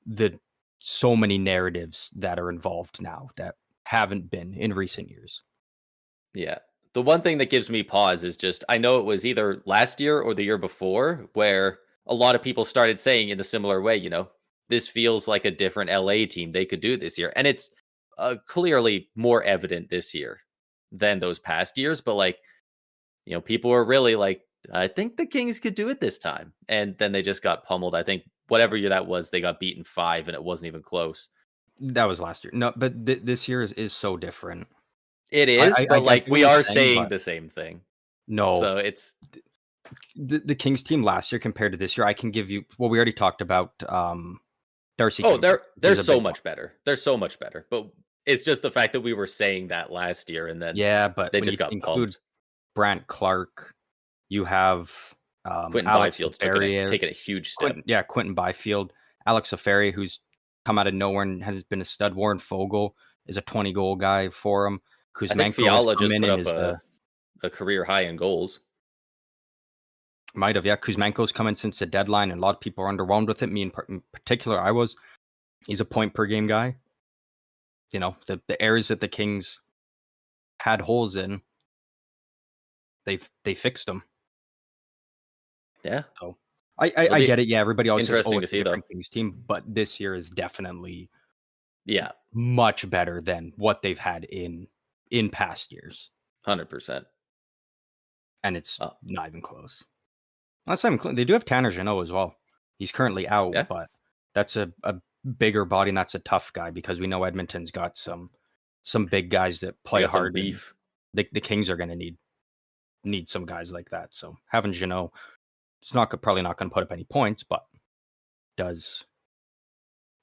the so many narratives that are involved now that haven't been in recent years. Yeah. The one thing that gives me pause is just, I know it was either last year or the year before where a lot of people started saying in a similar way, this feels like a different LA team they could do this year. And it's clearly more evident this year than those past years. But like, people were really like, I think the Kings could do it this time. And then they just got pummeled. I think whatever year that was, they got beaten 5 and it wasn't even close. That was last year. No, but this year is so different. It is, but like we are saying the same thing. No. So it's the Kings team last year compared to this year. I can give you, well, we already talked about Darcy. Oh, they're so much better. They're so much better. But it's just the fact that we were saying that last year and then but they just got pumped. Brant Clark, you have Quentin Alex Byfield's Ferrier, taken a huge step. Quentin Byfield, Alex Ferrier, who's come out of nowhere and has been a stud. Warren Fogle is a 20-goal guy for him. I think Fiala just put up a career high in goals. Might have, yeah. Kuzmenko's come in since the deadline, and a lot of people are underwhelmed with it. Me in particular, I was. He's a point per game guy. The areas that the Kings had holes in, they fixed them. Yeah. So I get it. Yeah, everybody always says, interesting oh, to it's see a different though. Kings team, but this year is definitely much better than what they've had in past years. 100%. And it's not even close. That's not even close. They do have Tanner Jeannot as well. He's currently out, but that's a bigger body, and that's a tough guy because we know Edmonton's got some big guys that play hard. Beef. The Kings are going to need some guys like that. So having Jeannot, it's probably not going to put up any points, but does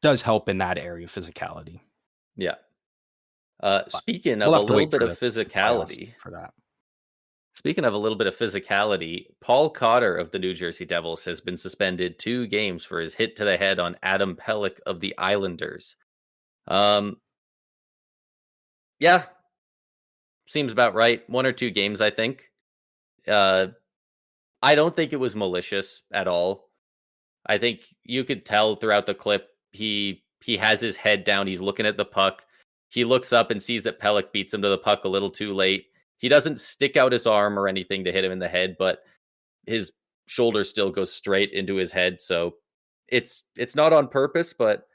help in that area of physicality. Yeah. Speaking of a little bit of physicality for that. Speaking of a little bit of physicality, Paul Cotter of the New Jersey Devils has been suspended 2 games for his hit to the head on Adam Pelech of the Islanders. Yeah, seems about right. 1 or 2 games, I think. I don't think it was malicious at all. I think you could tell throughout the clip he has his head down. He's looking at the puck. He looks up and sees that Pelech beats him to the puck a little too late. He doesn't stick out his arm or anything to hit him in the head, but his shoulder still goes straight into his head. So it's not on purpose, but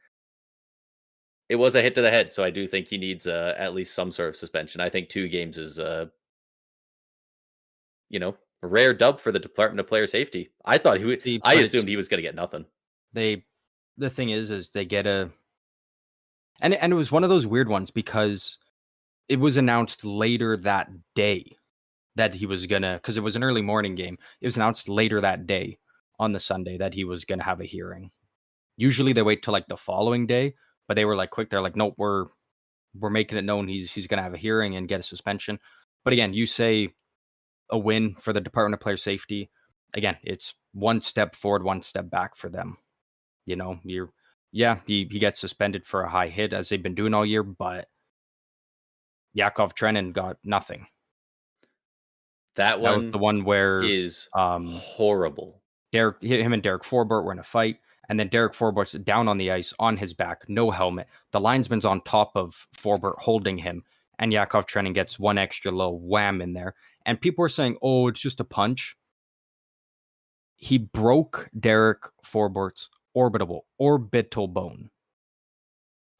it was a hit to the head. So I do think he needs at least some sort of suspension. I think 2 games is a rare dub for the Department of Player Safety. I thought I assumed he was going to get nothing. The thing is they get and it was one of those weird ones because it was announced later that day that he was gonna, because it was an early morning game. It was announced later that day on the Sunday that he was gonna have a hearing. Usually they wait till like the following day, but they were like quick. They're like, nope, we're making it known he's gonna have a hearing and get a suspension. But again, you say a win for the Department of Player Safety. Again, it's 1 step forward, 1 step back for them. He gets suspended for a high hit as they've been doing all year, but Yakov Trenin got nothing. That was the one where is horrible. Him and Derek Forbort were in a fight, and then Derek Forbort's down on the ice on his back, no helmet. The linesman's on top of Forbort holding him, and Yakov Trenin gets one extra little wham in there. And people are saying, oh, it's just a punch. He broke Derek Forbort's orbital bone.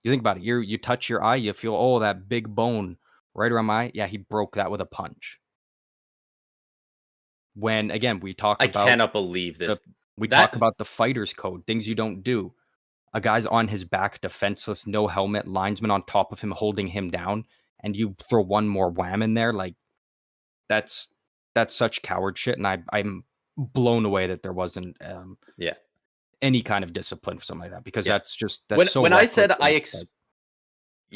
You think about it. You touch your eye, you feel, oh, that big bone right around my eye. Yeah, he broke that with a punch. When, again, we talk about... I cannot believe this. We talk about the fighter's code, things you don't do. A guy's on his back, defenseless, no helmet, linesman on top of him, holding him down, and you throw one more wham in there. Like, that's such coward shit, and I'm blown away that there wasn't any kind of discipline for something like that, because that's when I said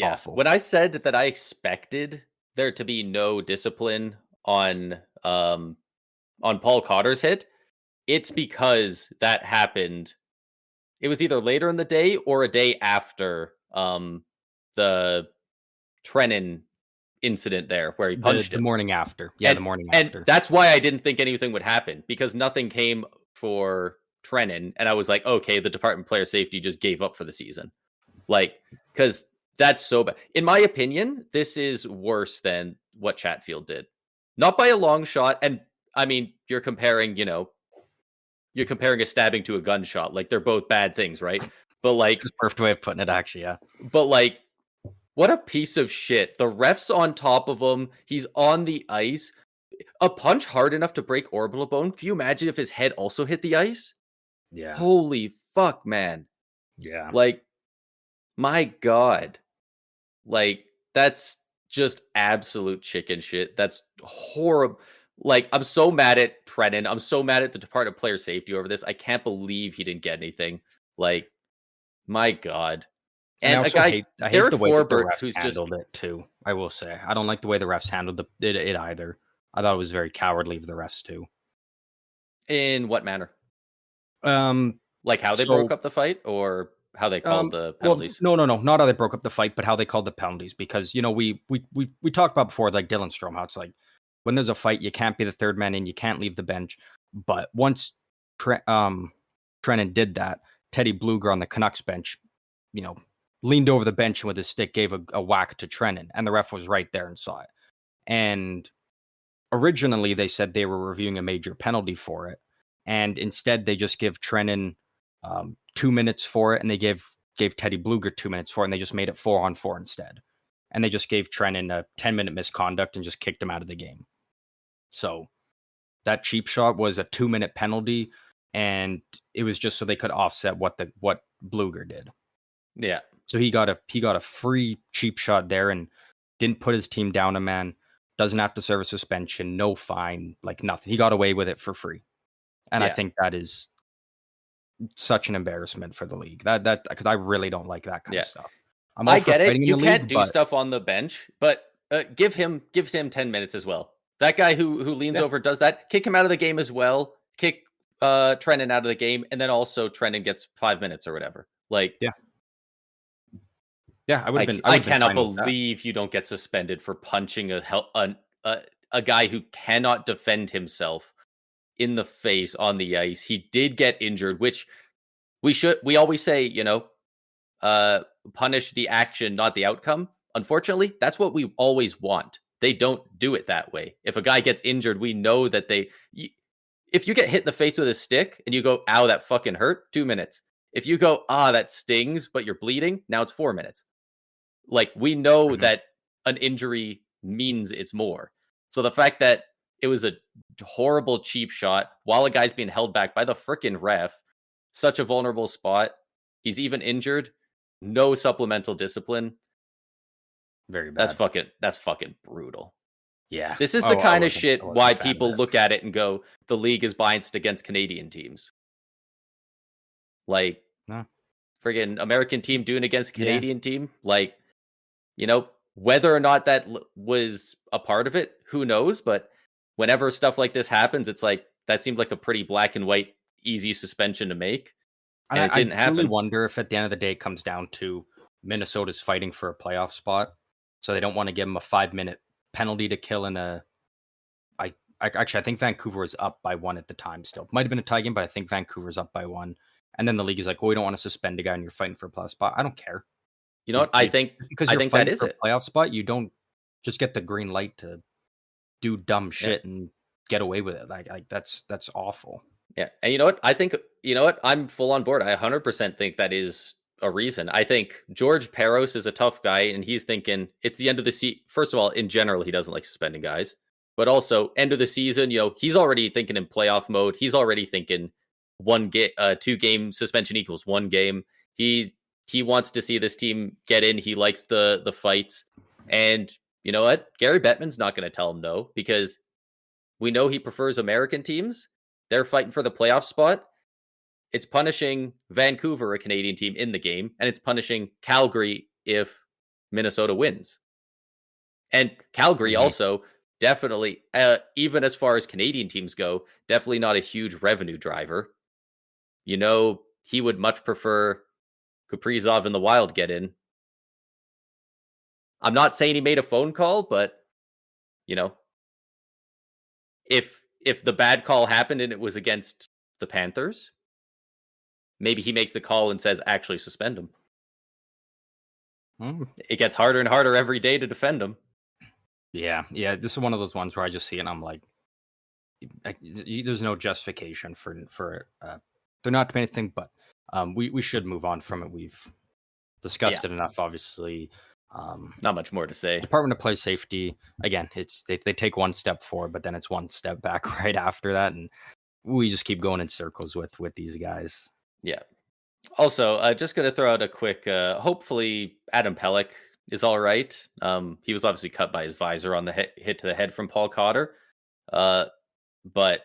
awful. When I said that I expected there to be no discipline on Paul Cotter's hit, it's because that happened. It was either later in the day or a day after the Trenin incident there where he punched him. The morning after. Yeah, the morning after. And that's why I didn't think anything would happen, because nothing came for Trenin. And I was like, okay, the Department of Player Safety just gave up for the season. Like, because that's so bad. In my opinion, this is worse than what Chatfield did. Not by a long shot. And I mean, you're comparing a stabbing to a gunshot. Like, they're both bad things, right? But like, that's a perfect way of putting it, actually, yeah. But like, what a piece of shit. The ref's on top of him. He's on the ice. A punch hard enough to break orbital bone. Can you imagine if his head also hit the ice? Yeah. Holy fuck, man. Yeah. Like, my God. Like, that's just absolute chicken shit. That's horrible. Like, I'm so mad at Trenin. I'm so mad at the Department of Player Safety over this. I can't believe he didn't get anything. Like, my God. And I a guy, hate Derek the way the Forbort, refs who's handled it too. I will say, I don't like the way the refs handled it either. I thought it was very cowardly of the refs too. In what manner? Like how they broke up the fight, or how they called the penalties? Well, no, not how they broke up the fight, but how they called the penalties. Because we talked about before, like Dylan Strome, how it's like when there's a fight, you can't be the third man in, you can't leave the bench. But once Trenin did that, Teddy Bluger on the Canucks bench, leaned over the bench and with his stick gave a whack to Trenin, and the ref was right there and saw it. And originally they said they were reviewing a major penalty for it, and instead they just give Trenin 2 minutes for it, and they gave Teddy Bluger 2 minutes for it, and they just made it 4-on-4 instead. And they just gave Trenin a 10-minute misconduct and just kicked him out of the game. So that cheap shot was a 2-minute penalty, and it was just so they could offset what Bluger did. Yeah. So he got a free cheap shot there and didn't put his team down a man. Doesn't have to serve a suspension, no fine, like nothing. He got away with it for free. And I think that is such an embarrassment for the league. That because I really don't like that kind of stuff. I get it. You can't do stuff on the bench, but give him 10 minutes as well. That guy who leans over does that. Kick him out of the game as well. Kick Trenin out of the game, and then also Trenin gets 5 minutes or whatever. Like, yeah, I would have been. I cannot believe you don't get suspended for punching a guy who cannot defend himself in the face on the ice. He did get injured, which we always say, punish the action, not the outcome. Unfortunately, that's what we always want. They don't do it that way. If a guy gets injured, we know that if you get hit in the face with a stick and you go, ow, that fucking hurt, 2 minutes. If you go, that stings, but you're bleeding, now it's 4 minutes. Like, we know that an injury means it's more. So the fact that it was a horrible cheap shot while a guy's being held back by the freaking ref, such a vulnerable spot, he's even injured, no supplemental discipline. Very bad. That's fucking brutal. Yeah. This is the kind of shit why people look at it and go, the league is biased against Canadian teams. Like, friggin' American team doing against Canadian team. Like, whether or not that was a part of it, who knows? But whenever stuff like this happens, it's like, that seemed like a pretty black and white, easy suspension to make. And it didn't happen. I really wonder if at the end of the day it comes down to Minnesota's fighting for a playoff spot. So they don't want to give them a 5-minute penalty to kill in a... I think Vancouver was up by 1 at the time still. Might have been a tie game, but I think Vancouver's up by 1. And then the league is like, we don't want to suspend a guy and you're fighting for a playoff spot. I don't care. You know what? I think that is a playoff spot. You don't just get the green light to do dumb shit and get away with it. Like that's awful. Yeah. And you know what? I think, you know what? I'm full on board. I 100% think that is a reason. I think George Peros is a tough guy, and he's thinking it's the end of the season. First of all, in general, he doesn't like suspending guys, but also end of the season, he's already thinking in playoff mode. He's already thinking 2 game suspension equals 1 game. He wants to see this team get in. He likes the fights. And you know what? Gary Bettman's not going to tell him no, because we know he prefers American teams. They're fighting for the playoff spot. It's punishing Vancouver, a Canadian team, in the game, and it's punishing Calgary if Minnesota wins. And Calgary also definitely, even as far as Canadian teams go, definitely not a huge revenue driver. He would much prefer Kaprizov and the Wild get in. I'm not saying he made a phone call, but if the bad call happened and it was against the Panthers, maybe he makes the call and says, actually suspend him. It gets harder and harder every day to defend him. Yeah. This is one of those ones where I just see it and I'm like, there's no justification for they're not doing anything, but we should move on from it. We've discussed it enough, obviously. Not much more to say. Department of Play Safety, again, it's they take one step forward, but then it's one step back right after that, and we just keep going in circles with these guys. Yeah. Also, just going to throw out a quick, hopefully Adam Pelech is all right. He was obviously cut by his visor on the hit to the head from Paul Cotter. But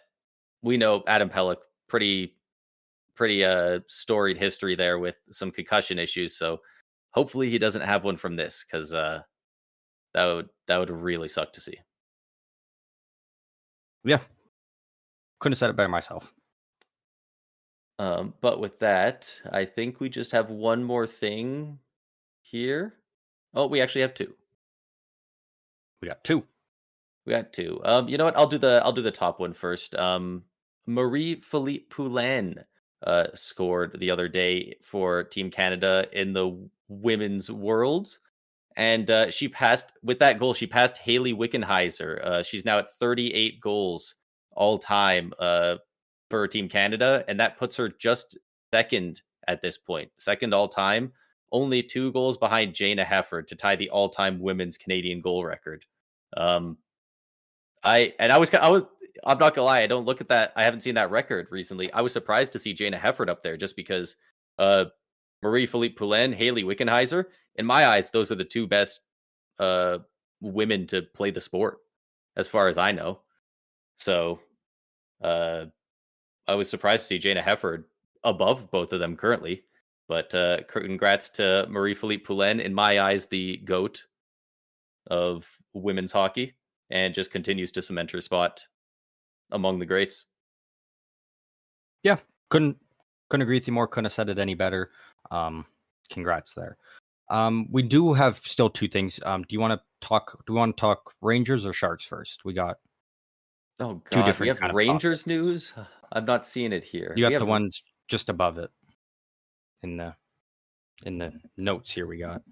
we know Adam Pelech, pretty storied history there with some concussion issues. So hopefully he doesn't have one from this, because that would really suck to see. Yeah. Couldn't have said it better myself. But with that, I think we just have one more thing here. Oh, we actually have two. We got two. You know what? I'll do the top one first. Marie-Philippe Poulin scored the other day for Team Canada in the Women's Worlds. And she passed Hayley Wickenheiser. She's now at 38 goals all time for Team Canada, and that puts her just second at this point, second all time, only 2 goals behind Jayna Hefford to tie the all-time women's Canadian goal record. I'm not gonna lie, I don't look at that. I haven't seen that record recently. I was surprised to see Jayna Hefford up there, just because Marie-Philippe Poulin, Hayley Wickenheiser, in my eyes, those are the 2 best women to play the sport, as far as I know. So I was surprised to see Jayna Hefford above both of them currently. But congrats to Marie-Philippe Poulin, in my eyes, the GOAT of women's hockey, and just continues to cement her spot among the greats. Yeah, couldn't agree with you more. Couldn't have said it any better. Congrats there. We do have still 2 things. Do we want to talk Rangers or Sharks first? We got 2 different. We have Rangers news. I'm not seeing it here. You got the ones just above it in the notes here. We got.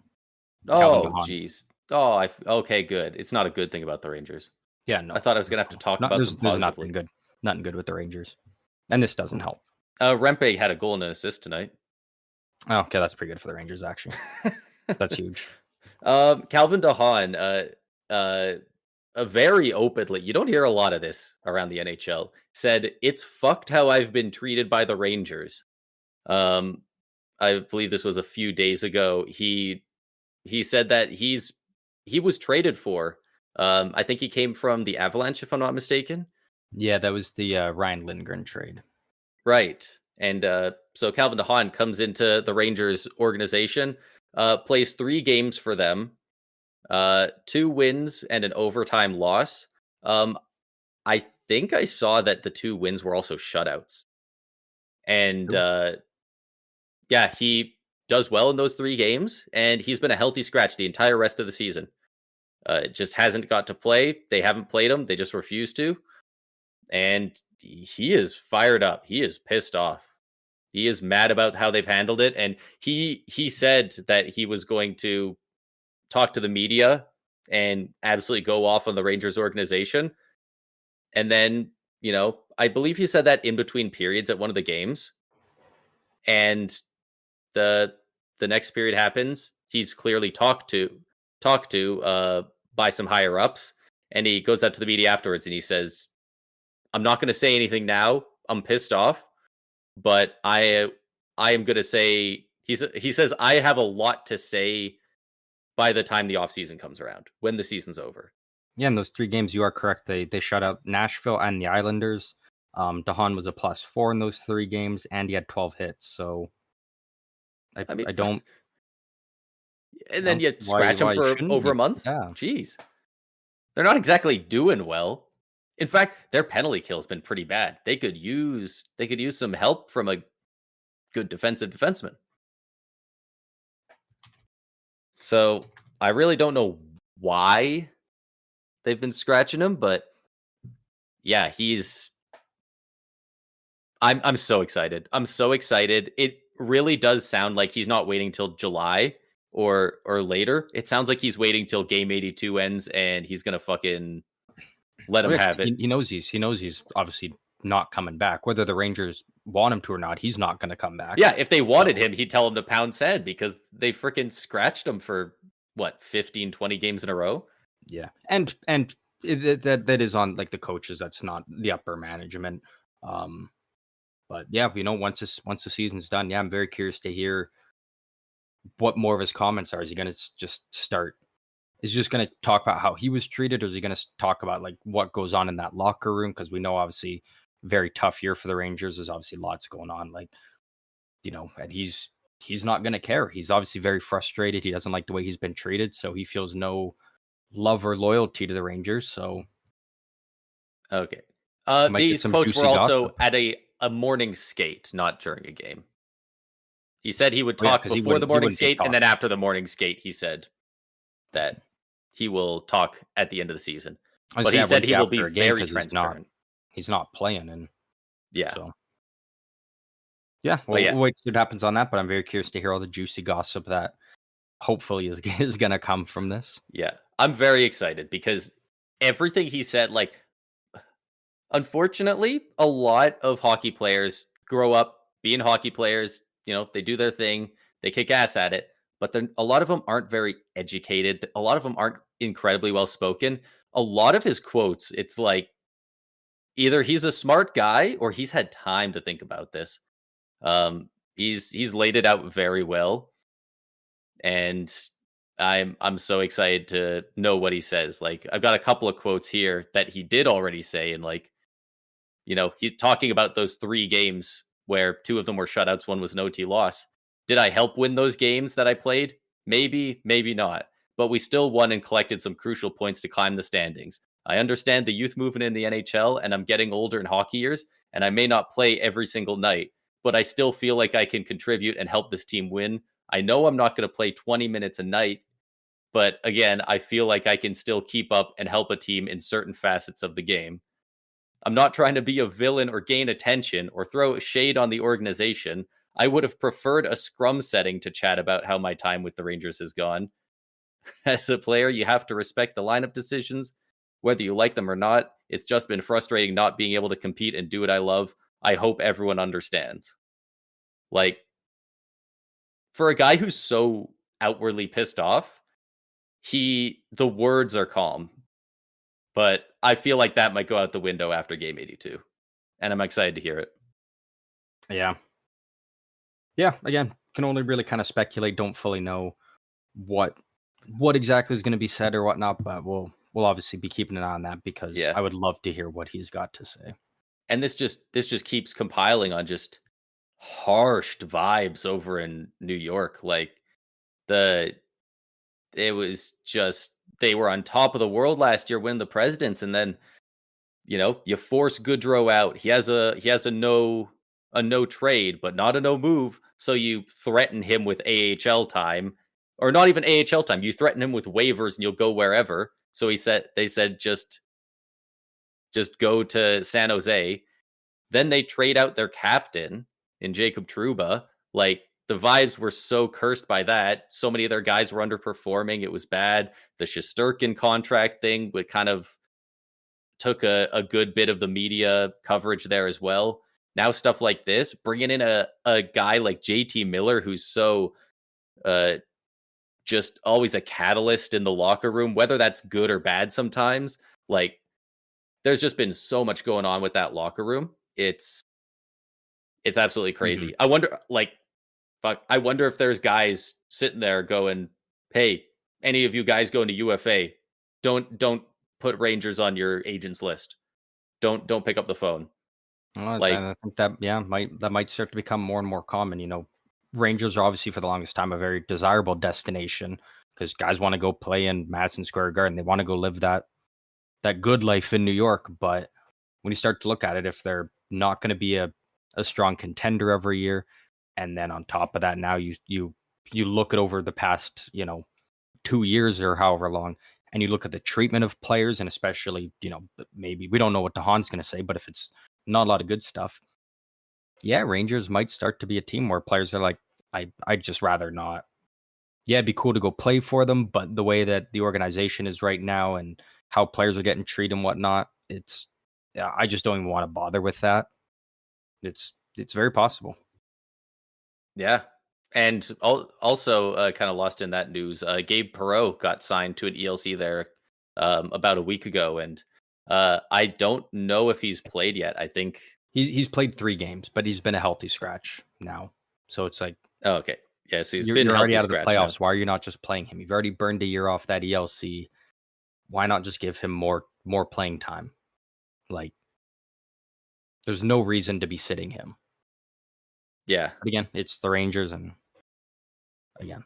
Oh, jeez. Oh, okay, good. It's not a good thing about the Rangers. Yeah, no. I thought I was gonna have to talk about them positively. There's nothing good with the Rangers, and this doesn't help. Rempe had a goal and an assist tonight. Oh, okay, that's pretty good for the Rangers, actually. That's huge. Calvin DeHaan, very openly, you don't hear a lot of this around the NHL, said, "It's fucked how I've been treated by the Rangers." I believe this was a few days ago. He said that he was traded for. I think he came from the Avalanche, if I'm not mistaken. Yeah, that was the Ryan Lindgren trade. Right. And so Calvin DeHaan comes into the Rangers organization, plays 3 games for them, 2 wins and an overtime loss. I think I saw that the 2 wins were also shutouts. And he does well in those 3 games, and he's been a healthy scratch the entire rest of the season. Just hasn't got to play. They haven't played him. They just refuse to. And he is fired up. He is pissed off. He is mad about how they've handled it. And he said that he was going to talk to the media and absolutely go off on the Rangers organization. And then, I believe he said that in between periods at one of the games. And the next period happens. He's clearly talked to by some higher ups, and he goes out to the media afterwards and he says, "I'm not going to say anything now. I'm pissed off, but I am going to say." He says, "I have a lot to say by the time the offseason comes around, when the season's over." Yeah, in those 3 games, you are correct. They shut out Nashville and the Islanders. DeHaan was a +4 in those 3 games, and he had 12 hits. So I mean, I don't, and then you why scratch him you for shouldn't over a you? month. Yeah. Jeez, they're not exactly doing well. In fact, their penalty kill has been pretty bad. They could use some help from a good defensive defenseman. So I really don't know why they've been scratching him, but yeah, I'm so excited. I'm so excited. It really does sound like he's not waiting till July or later. It sounds like he's waiting till game 82 ends and he's gonna fucking let Oh, him yeah, have it. he knows he's obviously not coming back. Whether the Rangers want him to or not, he's not gonna come back. Yeah, if they wanted So, him, he'd tell him to pound sand because they freaking scratched him for what, 15, 20 games in a row? yeah. And that is on, like, the coaches, that's not the upper management. Um, but yeah, once the season's done, yeah, I'm very curious to hear what more of his comments are. Is he gonna just start is he just gonna talk about how he was treated, or is he gonna talk about, like, what goes on in that locker room? Because we know, obviously, very tough year for the Rangers. There's obviously lots going on, like, and he's not gonna care. He's obviously very frustrated. He doesn't like the way he's been treated, so he feels no love or loyalty to the Rangers. So Okay. we might get These some quotes were juicy gossip. also at a morning skate, not during a game. He said he would Oh yeah, talk because before the he morning wouldn't be skate, and then talking. after the morning skate, he said that he will talk at the end of the season. I But say he it said wouldn't he be will be after a game very because transparent. he's not playing, and Yeah. so yeah, But we'll yeah, wait to see what happens on that. But I'm very curious to hear all the juicy gossip that hopefully is gonna come from this. yeah. I'm very excited because everything he said, like, unfortunately, a lot of hockey players grow up being hockey players. They do their thing, they kick ass at it, but then a lot of them aren't very educated. A lot of them aren't incredibly well spoken. A lot of his quotes, it's like either he's a smart guy or he's had time to think about this. He's laid it out very well, and I'm so excited to know what he says. Like, I've got a couple of quotes here that he did already say, and like, he's talking about those 3 games where 2 of them were shutouts, 1 was an OT loss. Did I help win those games that I played? Maybe, maybe not. But we still won and collected some crucial points to climb the standings. I understand the youth movement in the NHL, and I'm getting older in hockey years, and I may not play every single night, but I still feel like I can contribute and help this team win. I know I'm not going to play 20 minutes a night, but again, I feel like I can still keep up and help a team in certain facets of the game. I'm not trying to be a villain or gain attention or throw shade on the organization. I would have preferred a scrum setting to chat about how my time with the Rangers has gone. As a player, you have to respect the lineup decisions, whether you like them or not. It's just been frustrating not being able to compete and do what I love. I hope everyone understands. Like, for a guy who's so outwardly pissed off, the words are calm, but I feel like that might go out the window after game 82, and I'm excited to hear it. Yeah, yeah. Again, can only really kind of speculate. Don't fully know what exactly is going to be said or whatnot, but we'll obviously be keeping an eye on that because Yeah. I would love to hear what he's got to say. And this just keeps compiling on just harsh vibes over in New York. Like, the it was just they were on top of the world last year winning the presidents, and then you force Goodrow out. He has a no trade, but not a no move. So you threaten him with AHL time, or not even AHL time. You threaten him with waivers, and you'll go wherever. So they said just go to San Jose. Then they trade out their captain in Jacob Trouba. Like, the vibes were so cursed by that. So many of their guys were underperforming. It was bad. The Shesterkin contract thing would kind of took a good bit of the media coverage there as well. Now stuff like this, bringing in a guy like JT Miller, who's so uh, just always a catalyst in the locker room, whether that's good or bad sometimes. Like, there's just been so much going on with that locker room. It's absolutely crazy. I wonder, like, fuck, I wonder if there's guys sitting there going, "Hey, any of you guys going to UFA, don't put Rangers on your agents list. Don't pick up the phone." Well, Like, I think that might start to become more and more common. Rangers are obviously for the longest time a very desirable destination because guys want to go play in Madison Square Garden. They want to go live that good life in New York. But when you start to look at it, if they're not going to be a strong contender every year, and then on top of that, now you look at over the past 2 years or however long, and you look at the treatment of players, and especially maybe we don't know what DeHaan's going to say, but if it's not a lot of good stuff, yeah, Rangers might start to be a team where players are like, I'd just rather not. Yeah, it'd be cool to go play for them, but the way that the organization is right now and how players are getting treated and whatnot, I just don't even want to bother with that. It's very possible. yeah. And also, kind of lost in that news, Gabe Perreault got signed to an ELC there about a week ago, and I don't know if he's played yet. I think He's played 3 games, but he's been a healthy scratch now. So it's like, oh, okay, yeah. So he's you're been already healthy out of the scratch now. playoffs. Why are you not just playing him? You've already burned a year off that ELC. Why not just give him more playing time? Like, there's no reason to be sitting him. Yeah. But again, it's the Rangers, and again,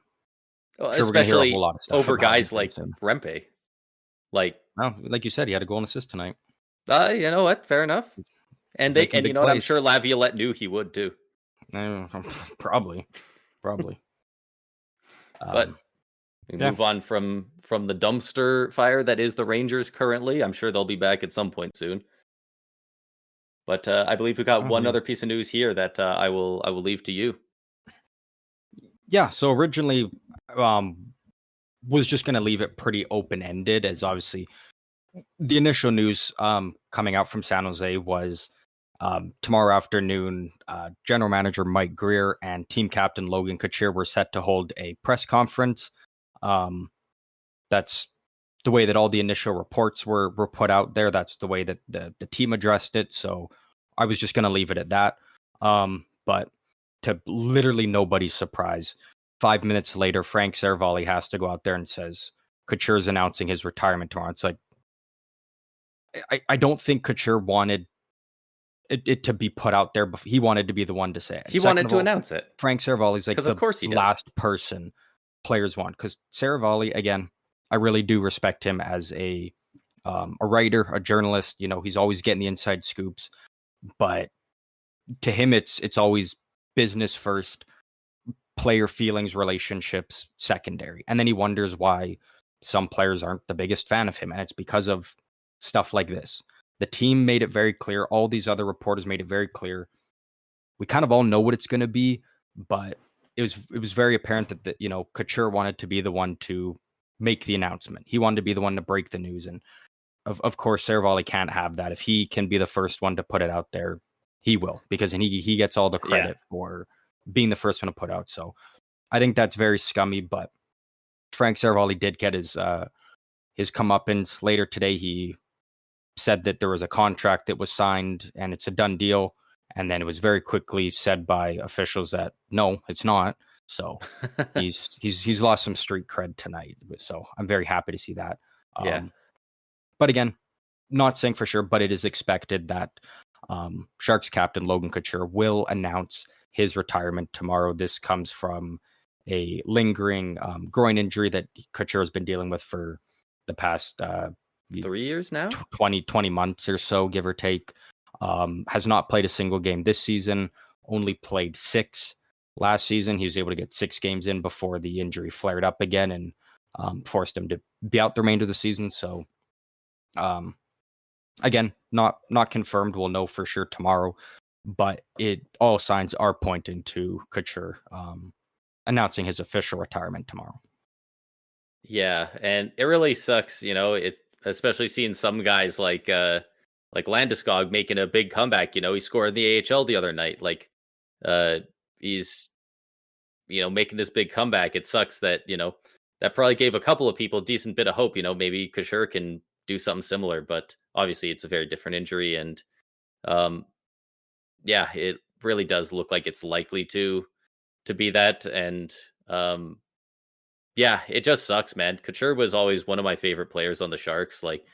Well, sure, we're gonna hear a especially whole lot of stuff over about him guys pretty like soon. Rempe. Like, No, like you said, he had a goal and assist tonight. you know what? Fair enough. And Making you big know what? I'm plays. sure Laviolette knew he would too. Probably. But we Yeah. move on from the dumpster fire that is the Rangers currently. I'm sure they'll be back at some point soon. But I believe we got Oh, one yeah. other piece of news here that I will leave to you. Yeah. So originally, was just going to leave it pretty open ended, as obviously the initial news coming out from San Jose was tomorrow afternoon. General Manager Mike Greer and team captain Logan Couture were set to hold a press conference. That's the way that all the initial reports were put out there. That's the way that the team addressed it. So I was just going to leave it at that. But to literally nobody's surprise, 5 minutes later, Frank Seravalli has to go out there and says Couture's announcing his retirement tomorrow. It's like, I don't think Couture wanted it to be put out there, but he wanted to be the one to say it. He wanted to announce it. Frank Seravalli's like Because the of course he does. last person players want. Because Seravalli, again, I really do respect him as a writer, a journalist. He's always getting the inside scoops, but to him, it's always business first, player feelings, relationships secondary, and then he wonders why some players aren't the biggest fan of him, and it's because of stuff like this. The team made it very clear. All these other reporters made it very clear. We kind of all know what it's going to be, but it was very apparent that Couture wanted to be the one to make the announcement. He wanted to be the one to break the news, and of course, Seravalli can't have that. If he can be the first one to put it out there, he will, because he gets all the credit for being the first one to put out. So I think that's very scummy. But Frank Seravalli did get his comeuppance later today. He said that there was a contract that was signed and it's a done deal. And then it was very quickly said by officials that no, it's not. So he's lost some street cred tonight. So I'm very happy to see that. But again, not saying for sure, but it is expected that Sharks captain Logan Couture will announce his retirement tomorrow. This comes from a lingering groin injury that Couture has been dealing with for the past 3 years now, 20 months or so, give or take. Has not played a single game this season, only played 6 last season. He was able to get 6 games in before the injury flared up again and forced him to be out the remainder of the season. So again, not confirmed. We'll know for sure tomorrow. but all signs are pointing to Couture announcing his official retirement tomorrow. Yeah, and it really sucks, it's especially seeing some guys like Landeskog making a big comeback. He scored in the AHL the other night. Uh he's making this big comeback. It sucks that, that probably gave a couple of people a decent bit of hope, maybe Couture can do something similar, but obviously it's a very different injury. And um yeah, it really does look like it's likely to be that. And yeah, it just sucks, man. Couture was always one of my favorite players on the Sharks. Like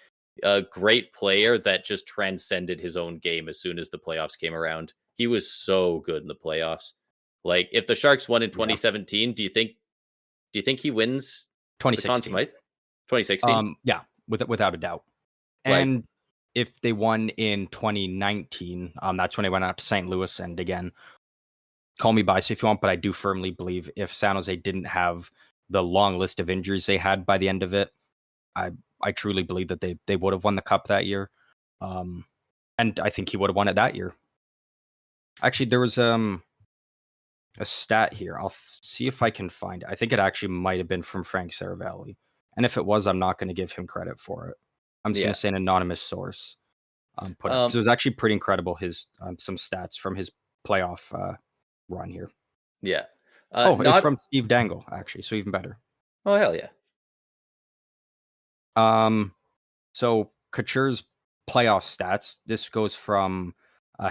a great player that just transcended his own game as soon as the playoffs came around. He was so good in the playoffs. Like if the Sharks won in Yeah. 2017, do you think he wins the Conn 2016. Smythe? 2016? Yeah, without a doubt. Like, And if they won in 2019, that's when they went out to St. Louis. And again, call me biased if you want, but I do firmly believe if San Jose didn't have the long list of injuries they had by the end of it, I truly believe that they would have won the cup that year. And I think he would have won it that year. Actually, there was a stat here. I'll see if I can find it. I think it actually might have been from Frank Saravalli. And if it was, I'm not going to give him credit for it. I'm just going yeah. to say an anonymous source put it. 'Cause it was actually pretty incredible, his some stats from his playoff run here. Yeah. It's from Steve Dangle, actually, so even better. Oh, hell yeah. So Couture's playoff stats, this goes from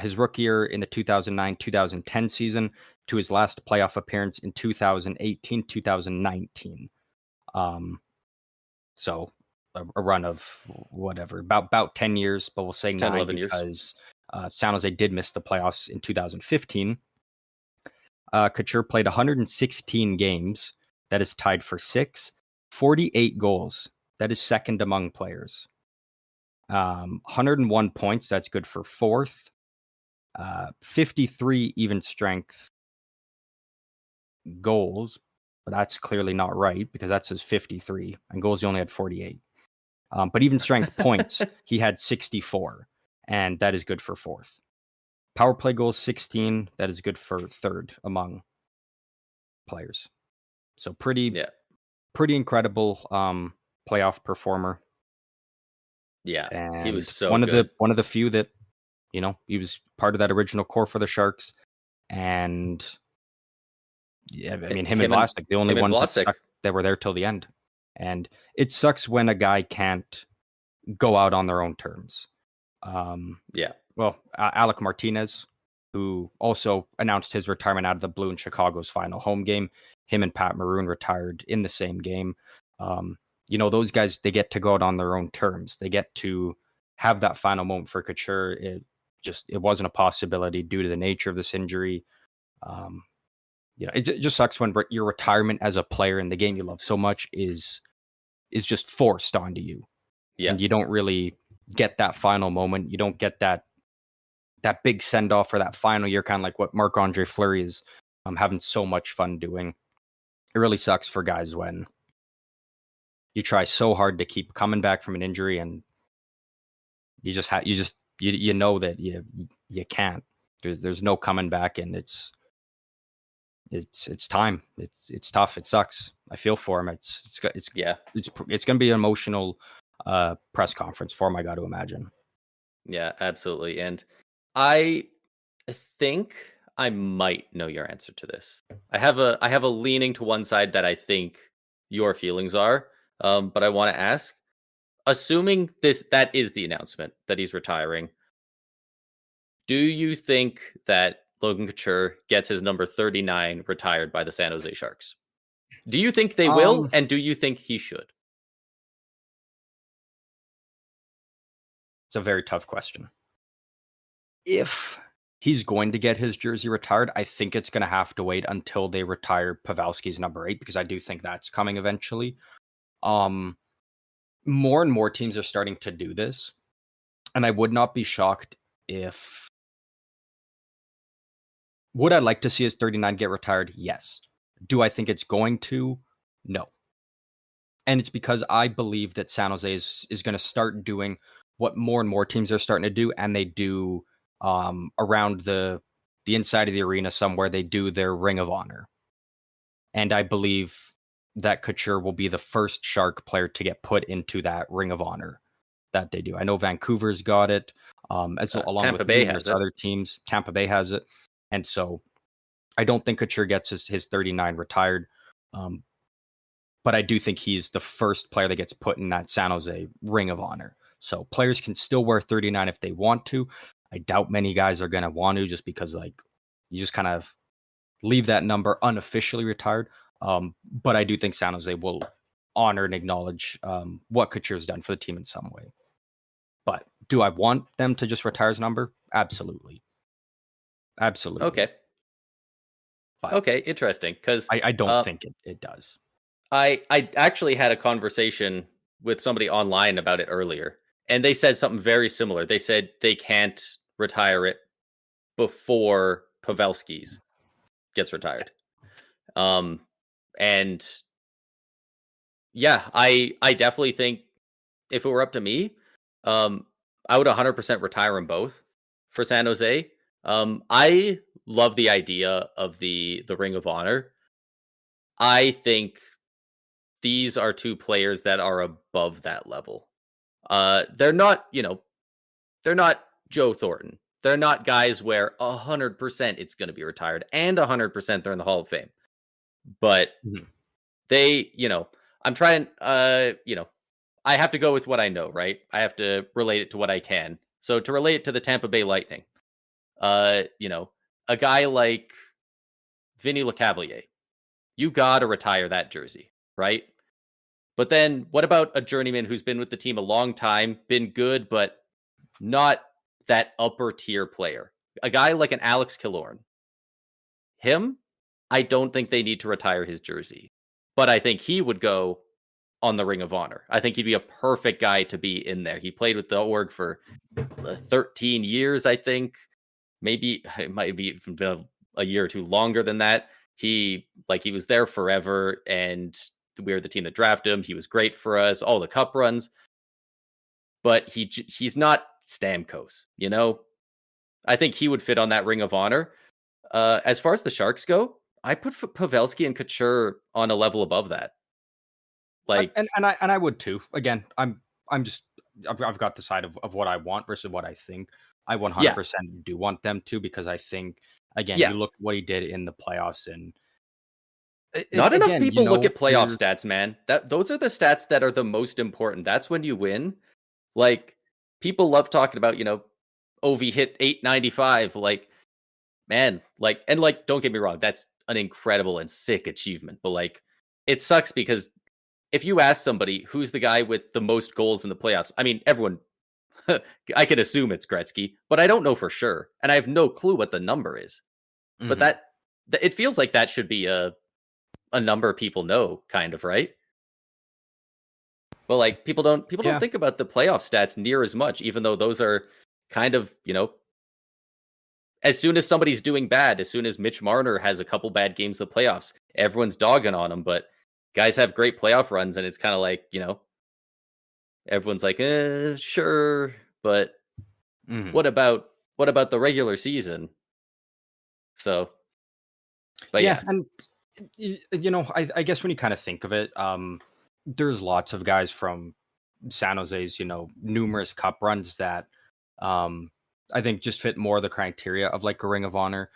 his rookie year in the 2009-2010 season to his last playoff appearance in 2018-2019. So a run of whatever, about 10 years, but we'll say 10, 9 11 years. because San Jose did miss the playoffs in 2015. Couture played 116 games. That is tied for 6th. 48 goals. That is second among players. 101 points. That's good for 4th. 53 even strength goals, but that's clearly not right because that says 53 and goals he only had 48. But even strength points, he had 64, and that is good for 4th. Power play goals 16. That is good for 3rd among players. So pretty incredible playoff performer. Yeah, And he was so one good. of the few that, he was part of that original core for the Sharks. And yeah, I mean, him and Vlasic, the only ones that were there till the end. And it sucks when a guy can't go out on their own terms. Yeah. Well, Alec Martinez, who also announced his retirement out of the blue in Chicago's final home game. Him and Pat Maroon retired in the same game. Those guys, they get to go out on their own terms. They get to have that final moment. For Couture, it wasn't a possibility due to the nature of this injury. It just sucks when your retirement as a player in the game you love so much is just forced onto you. Yeah. And you don't really get that final moment. You don't get that big send off for that final year, kind of like what Marc-Andre Fleury is having so much fun doing. It really sucks for guys when you try so hard to keep coming back from an injury and you know that you can't. There's no coming back, and it's time. It's tough. It sucks. I feel for him. It's going to be an emotional press conference for him, I got to imagine. Yeah, absolutely. And I think I might know your answer to this. I have a leaning to one side that I think your feelings are, but I want to ask, assuming that is the announcement that he's retiring, do you think that Logan Couture gets his number 39 retired by the San Jose Sharks? Do you think they will, and do you think he should? It's a very tough question. If he's going to get his jersey retired, I think it's going to have to wait until they retire Pavelski's number 8, because I do think that's coming eventually. More and more teams are starting to do this, and I would not be shocked if... Would I like to see his 39 get retired? Yes. Do I think it's going to? No. And it's because I believe that San Jose is going to start doing what more and more teams are starting to do, and they do around the inside of the arena somewhere. They do their Ring of Honor, and I believe that Couture will be the first Shark player to get put into that Ring of Honor that they do. I know Vancouver's got it, along Tampa with Bay numerous has it. other teams. Tampa Bay has it, and so I don't think Couture gets his 39 retired. But I do think he's the first player that gets put in that San Jose Ring of Honor. So players can still wear 39 if they want to. I doubt many guys are going to want to, just because you just kind of leave that number unofficially retired. But I do think San Jose will honor and acknowledge what Couture's done for the team in some way. But do I want them to just retire his number? Absolutely. Absolutely. Okay. But okay, interesting. Because I don't think it does. I actually had a conversation with somebody online about it earlier, and they said something very similar. They said they can't retire it before Pavelski's gets retired. And yeah, I definitely think if it were up to me, I would 100% retire them both for San Jose. I love the idea of the Ring of Honor. I think these are two players that are above that level. They're not, they're not Joe Thornton. They're not guys where 100% it's going to be retired and 100% they're in the Hall of Fame. But they, I'm trying, I have to go with what I know, right? I have to relate it to what I can. So to relate it to the Tampa Bay Lightning, a guy like Vinny LeCavalier, you got to retire that jersey, right? But then what about a journeyman who's been with the team a long time, been good, but not that upper tier player? A guy like an Alex Killorn. Him, I don't think they need to retire his jersey. But I think he would go on the Ring of Honor. I think he'd be a perfect guy to be in there. He played with the org for 13 years, I think. Maybe it might be even been a year or two longer than that. He was there forever, and we were the team that drafted him. He was great for us, all the cup runs. But he's not Stamkos, I think he would fit on that Ring of Honor. As far as the Sharks go, I put Pavelski and Couture on a level above that. And I would too. Again, I've got the side of what I want versus what I think. I 100% do want them to, because I think, again, you look what he did in the playoffs, and not enough people look at playoff stats, man. Those are the stats that are the most important. That's when you win. People love talking about, Ovi hit 895. Man, don't get me wrong, that's an incredible and sick achievement. But it sucks because if you ask somebody who's the guy with the most goals in the playoffs, I mean, everyone, I can assume it's Gretzky, but I don't know for sure, and I have no clue what the number is. But that it feels like that should be a number people know, kind of, right? But people don't think about the playoff stats near as much, even though those are kind of, as soon as somebody's doing bad, as soon as Mitch Marner has a couple bad games in the playoffs, everyone's dogging on him. But guys have great playoff runs, and it's kind of everyone's like, sure, but what about the regular season? So, but yeah. And I guess when you kind of think of it, there's lots of guys from San Jose's, numerous cup runs that I think just fit more of the criteria of a Ring of Honor.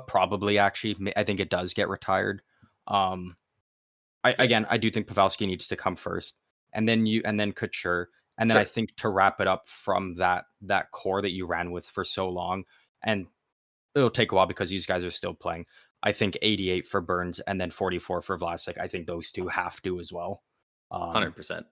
Probably actually, I think it does get retired. I do think Pavelski needs to come first, and then Couture, and then I think to wrap it up from that core that you ran with for so long, and it'll take a while because these guys are still playing. I think 88 for Burns and then 44 for Vlasic. I think those two have to as well. 100%.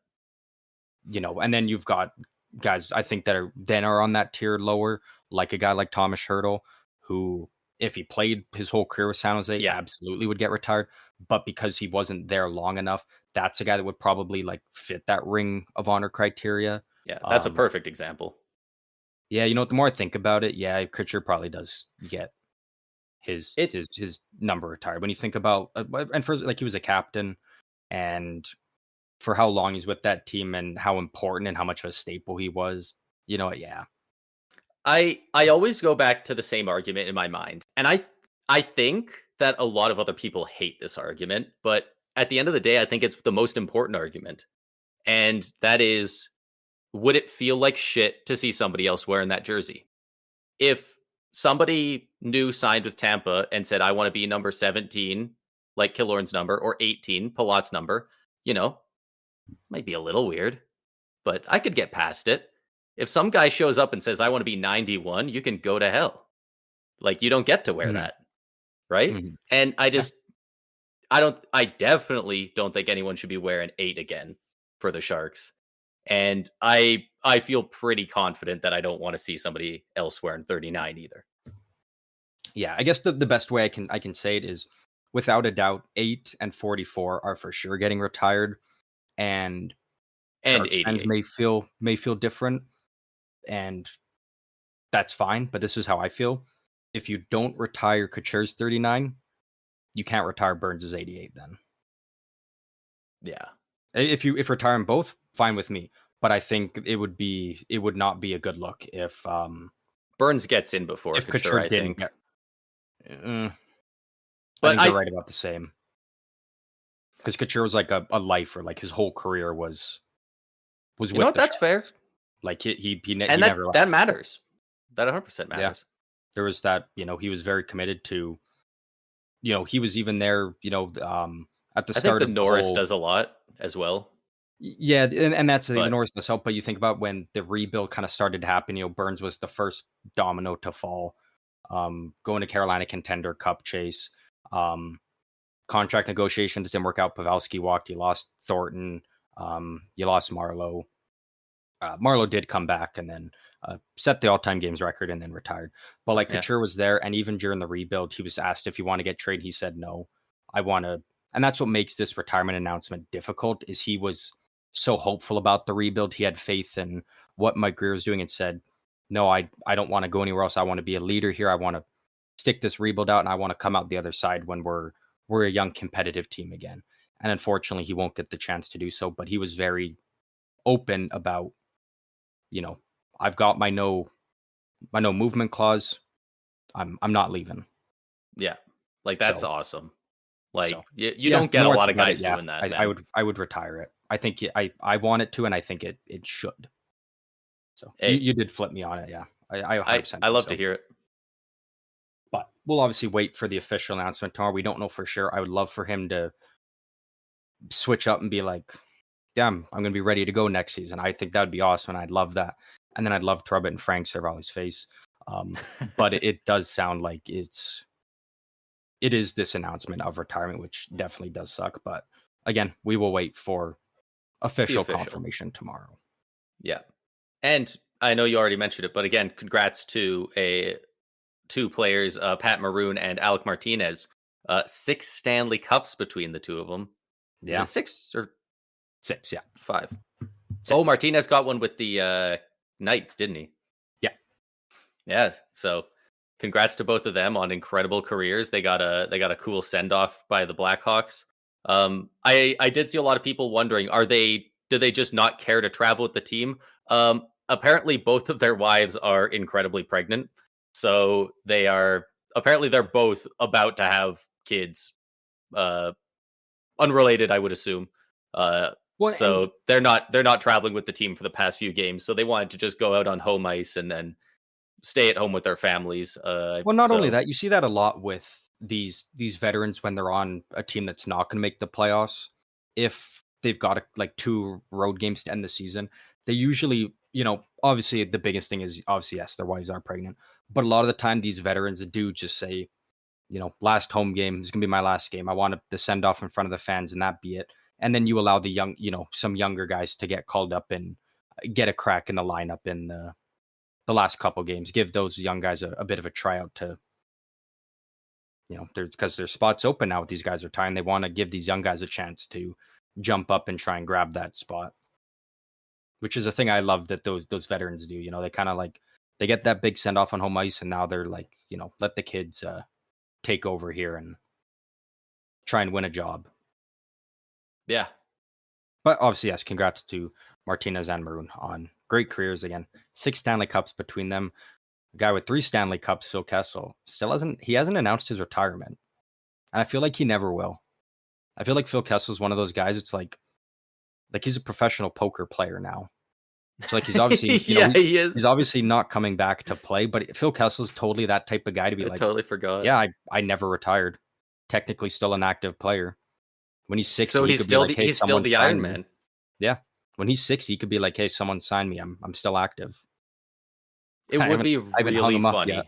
And then you've got guys I think that are on that tier lower, like a guy like Thomas Hertl, who, if he played his whole career with San Jose, absolutely would get retired. But because he wasn't there long enough, that's a guy that would probably fit that Ring of Honor criteria. Yeah, that's a perfect example. Yeah, the more I think about it, Couture probably does get his number retired. When you think about, and first, he was a captain, and for how long he's with that team and how important and how much of a staple he was, You know what? Yeah. I always go back to the same argument in my mind, and I think that a lot of other people hate this argument, but at the end of the day, I think it's the most important argument, and that is, would it feel like shit to see somebody else wearing that jersey? If somebody new signed with Tampa and said, "I want to be number 17, like Killorn's number, or 18, Palat's number," you know, might be a little weird, but I could get past it. If some guy shows up and says, "I want to be 91," you can go to hell. Like, you don't get to wear Mhm, that, right? mhm. And Yeah. I definitely don't think anyone should be wearing 8 again for the Sharks. And I feel pretty confident that I don't want to see somebody else wearing 39 either. Yeah, I guess the best way I can say it is, without a doubt, 8 and 44 are for sure getting retired, and And Sharks fans 88. may feel different, and that's fine. But this is how I feel: if you don't retire Couture's 39, you can't retire Burns' 88. Then Yeah. if retire them both, fine with me. But I think it would not be a good look Burns gets in before if Couture, Couture I didn't think. get. I But think they're right about the same, because Couture was like a lifer. Like, his whole career was you know with what? the That's Sharks. fair. Like, he And never that left. matters. That 100% Yeah, matters. there was that. He was very committed to. He was even there. At the I think start the of the Norris whole. does a lot as well. Yeah, and that's the thing. The But Norris does help, but you think about when the rebuild kind of started to happen. Burns was the first domino to fall. Going to Carolina contender cup chase. Um, Contract negotiations didn't work out. Pavelski walked. You lost Thornton. You lost Marlowe. Marlowe did come back and then set the all-time games record and then retired. But like, yeah, Couture was there, and even during the rebuild, he was asked if you want to get traded. He said no. I want to, and that's what makes this retirement announcement difficult. Is he was so hopeful about the rebuild. He had faith in what Mike Greer was doing and said, "No, I don't want to go anywhere else. I want to be a leader here. I want to stick this rebuild out, and I want to come out the other side when we're a young competitive team again." And unfortunately, he won't get the chance to do so. But he was very open about, you know, I've got my no movement clause. I'm not leaving. yeah. Like, that's So awesome. Like, so you yeah, don't the get a more I lot think of about it, guys yeah, doing that, I man. would retire it. I think I want it to, and I think it should. So you, Hey, you did flip me on it, yeah. I 100% I think love to so. hear it. But we'll obviously wait for the official announcement tomorrow. We don't know for sure. I would love for him to switch up and be like, "Damn, I'm going to be ready to go next season." I think that would be awesome, and I'd love that. And then I'd love to rub it in Frank Cervalli's face. But it does sound like it is this announcement of retirement, which definitely does suck. But again, we will wait for The official official. confirmation tomorrow. Yeah. And I know you already mentioned it, but again, congrats to two players, Pat Maroon and Alec Martinez. 6 Stanley Cups between the two of them. Is Yeah. it 6 or 6, yeah. 5? Oh, 6. Martinez got one with the Knights, didn't he? Yeah. Yes. So congrats to both of them on incredible careers. They got a cool send off by the Blackhawks. I did see a lot of people wondering, do they just not care to travel with the team? Apparently both of their wives are incredibly pregnant. So they're both about to have kids. Uh Unrelated, I would assume. Well, and So they're not traveling with the team for the past few games. So they wanted to just go out on home ice and then stay at home with their families. not only So that, you see that a lot with these veterans when they're on a team that's not going to make the playoffs. If they've got like 2 road games to end the season, they usually, obviously the biggest thing is, obviously, yes, their wives are pregnant, but a lot of the time these veterans do just say, last home game is going to be my last game. I want the send off in front of the fans, and that be it. And then you allow the young, some younger guys to get called up and get a crack in the lineup in the last couple games. Give those young guys a bit of a tryout to, because there's spots open now with these guys retiring. They want to give these young guys a chance to jump up and try and grab that spot, which is a thing I love that those veterans do. They kind of like, they get that big send off on home ice, and now they're like, let the kids take over here and try and win a job. yeah, But obviously, yes, congrats to Martinez and Maroon on great careers again. 6 Stanley Cups between them. A guy with 3 Stanley Cups, Phil Kessel, hasn't announced his retirement. And I feel like he never will. I feel like Phil Kessel is one of those guys. It's like he's a professional poker player now. It's like he's obviously, he is. He's obviously not coming back to play, but Phil Kessel's totally that type of guy to be I totally forgot. Yeah, I never retired. Technically still an active player. When he's 60, so he's still he's still the Iron Man. Yeah. When he's 60, he could be like, hey, someone sign me. I'm still active. It would be really funny.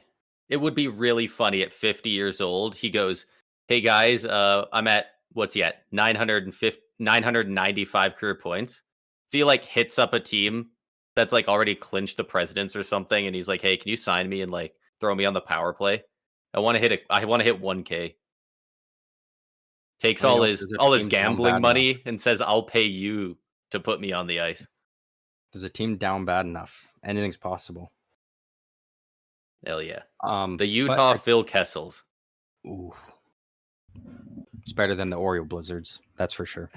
It would be really funny at 50 years old. He goes, hey guys, I'm at, what's he at? 995 career points. If he like hits up a team that's like already clinched the presidents or something, and he's like, hey, can you sign me and like throw me on the power play? I want to hit 1K. Takes all his gambling money and says, I'll pay you to put me on the ice. There's a team down bad enough. Anything's possible. Hell yeah. The Utah Phil Kessels. Ooh. It's better than the Oreo Blizzards, that's for sure.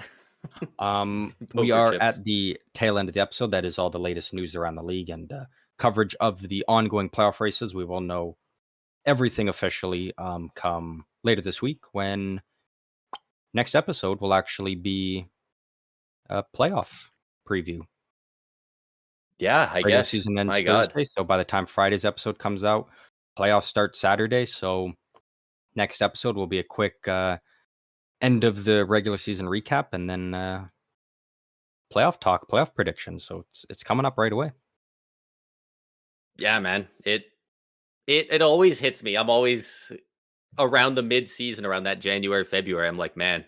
We are at the tail end of the episode. That is all the latest news around the league and coverage of the ongoing playoff races. We will know everything officially come later this week, when next episode will actually be a playoff preview. Yeah, I guess. Season ends Thursday, so by the time Friday's episode comes out, playoffs start Saturday. So next episode will be a quick end of the regular season recap, and then playoff talk, playoff predictions. So it's coming up right away. Yeah, man. It always hits me. I'm always around the mid-season, around that January, February. I'm like, man,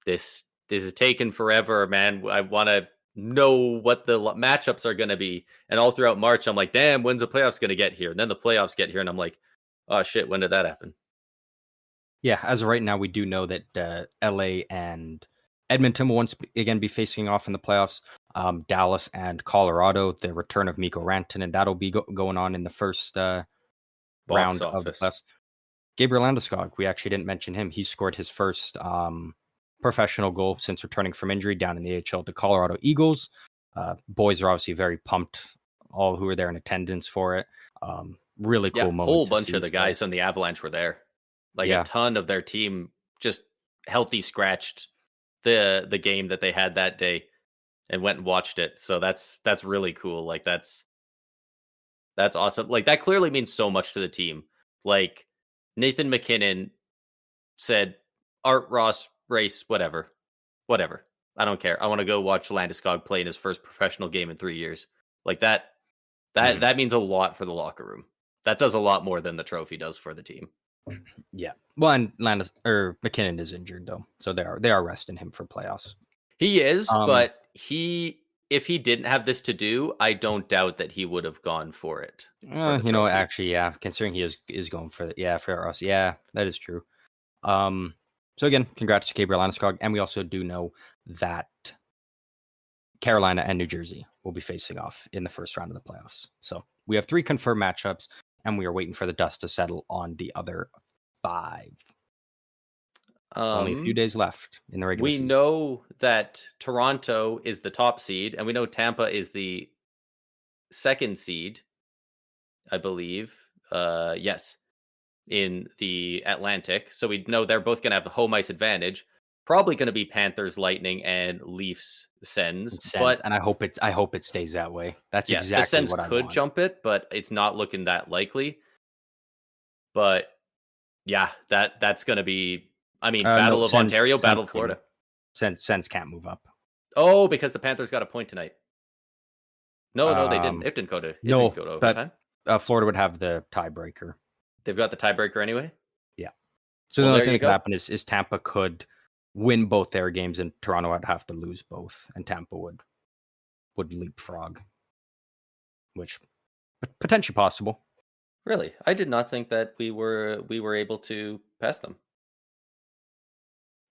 this is taking forever, man. I want to know what the matchups are going to be. And all throughout March, I'm like, damn, when's the playoffs going to get here? And then the playoffs get here, and I'm like, oh shit, when did that happen? Yeah, as of right now, we do know that LA and Edmonton will once again be facing off in the playoffs. Dallas and Colorado, the return of Mikko Rantanen, that'll be going on in the first round of the playoffs. Gabriel Landeskog, we actually didn't mention him. He scored his first professional goal since returning from injury down in the AHL, the Colorado Eagles. Boys are obviously very pumped, all who were there in attendance for it. Really cool moment. A whole bunch of the guys on the Avalanche were there. A ton of their team just healthy scratched the game that they had that day and went and watched it. So that's really cool. Like that's awesome. Like that clearly means so much to the team. Like Nathan McKinnon said, Art Ross race, whatever. I don't care. I want to go watch Landeskog play in his first professional game in 3 years. Like that means a lot for the locker room. That does a lot more than the trophy does for the team. Yeah. Well, and McKinnon is injured though, so they are resting him for playoffs. He is, but if he didn't have this to do, I don't doubt that he would have gone for it. Actually, yeah, considering he is going for it, yeah, for us, yeah, that is true. So again, congrats to Gabriel Landeskog, and we also do know that Carolina and New Jersey will be facing off in the first round of the playoffs. So we have 3 confirmed matchups, and we are waiting for the dust to settle on the other 5. Only a few days left in the regular season. We know that Toronto is the top seed, and we know Tampa is the 2nd seed, I believe. Yes, in the Atlantic. So we know they're both going to have a home ice advantage. Probably going to be Panthers, Lightning, and Leafs, Sens. But and I hope it stays that way. That's exactly the Sens what I want. could jump it, but it's not looking that likely. But yeah, that's going to be. I mean, Battle of Ontario, Battle of Florida. Sens can't move up. Oh, because the Panthers got a point tonight. No, they didn't. It didn't go to. Didn't go to overtime. But Florida would have the tiebreaker. They've got the tiebreaker anyway. Yeah. So the only thing that could happen is Tampa could win both their games, and Toronto would have to lose both, and Tampa would leapfrog, which potentially possible. Really, I did not think that we were able to pass them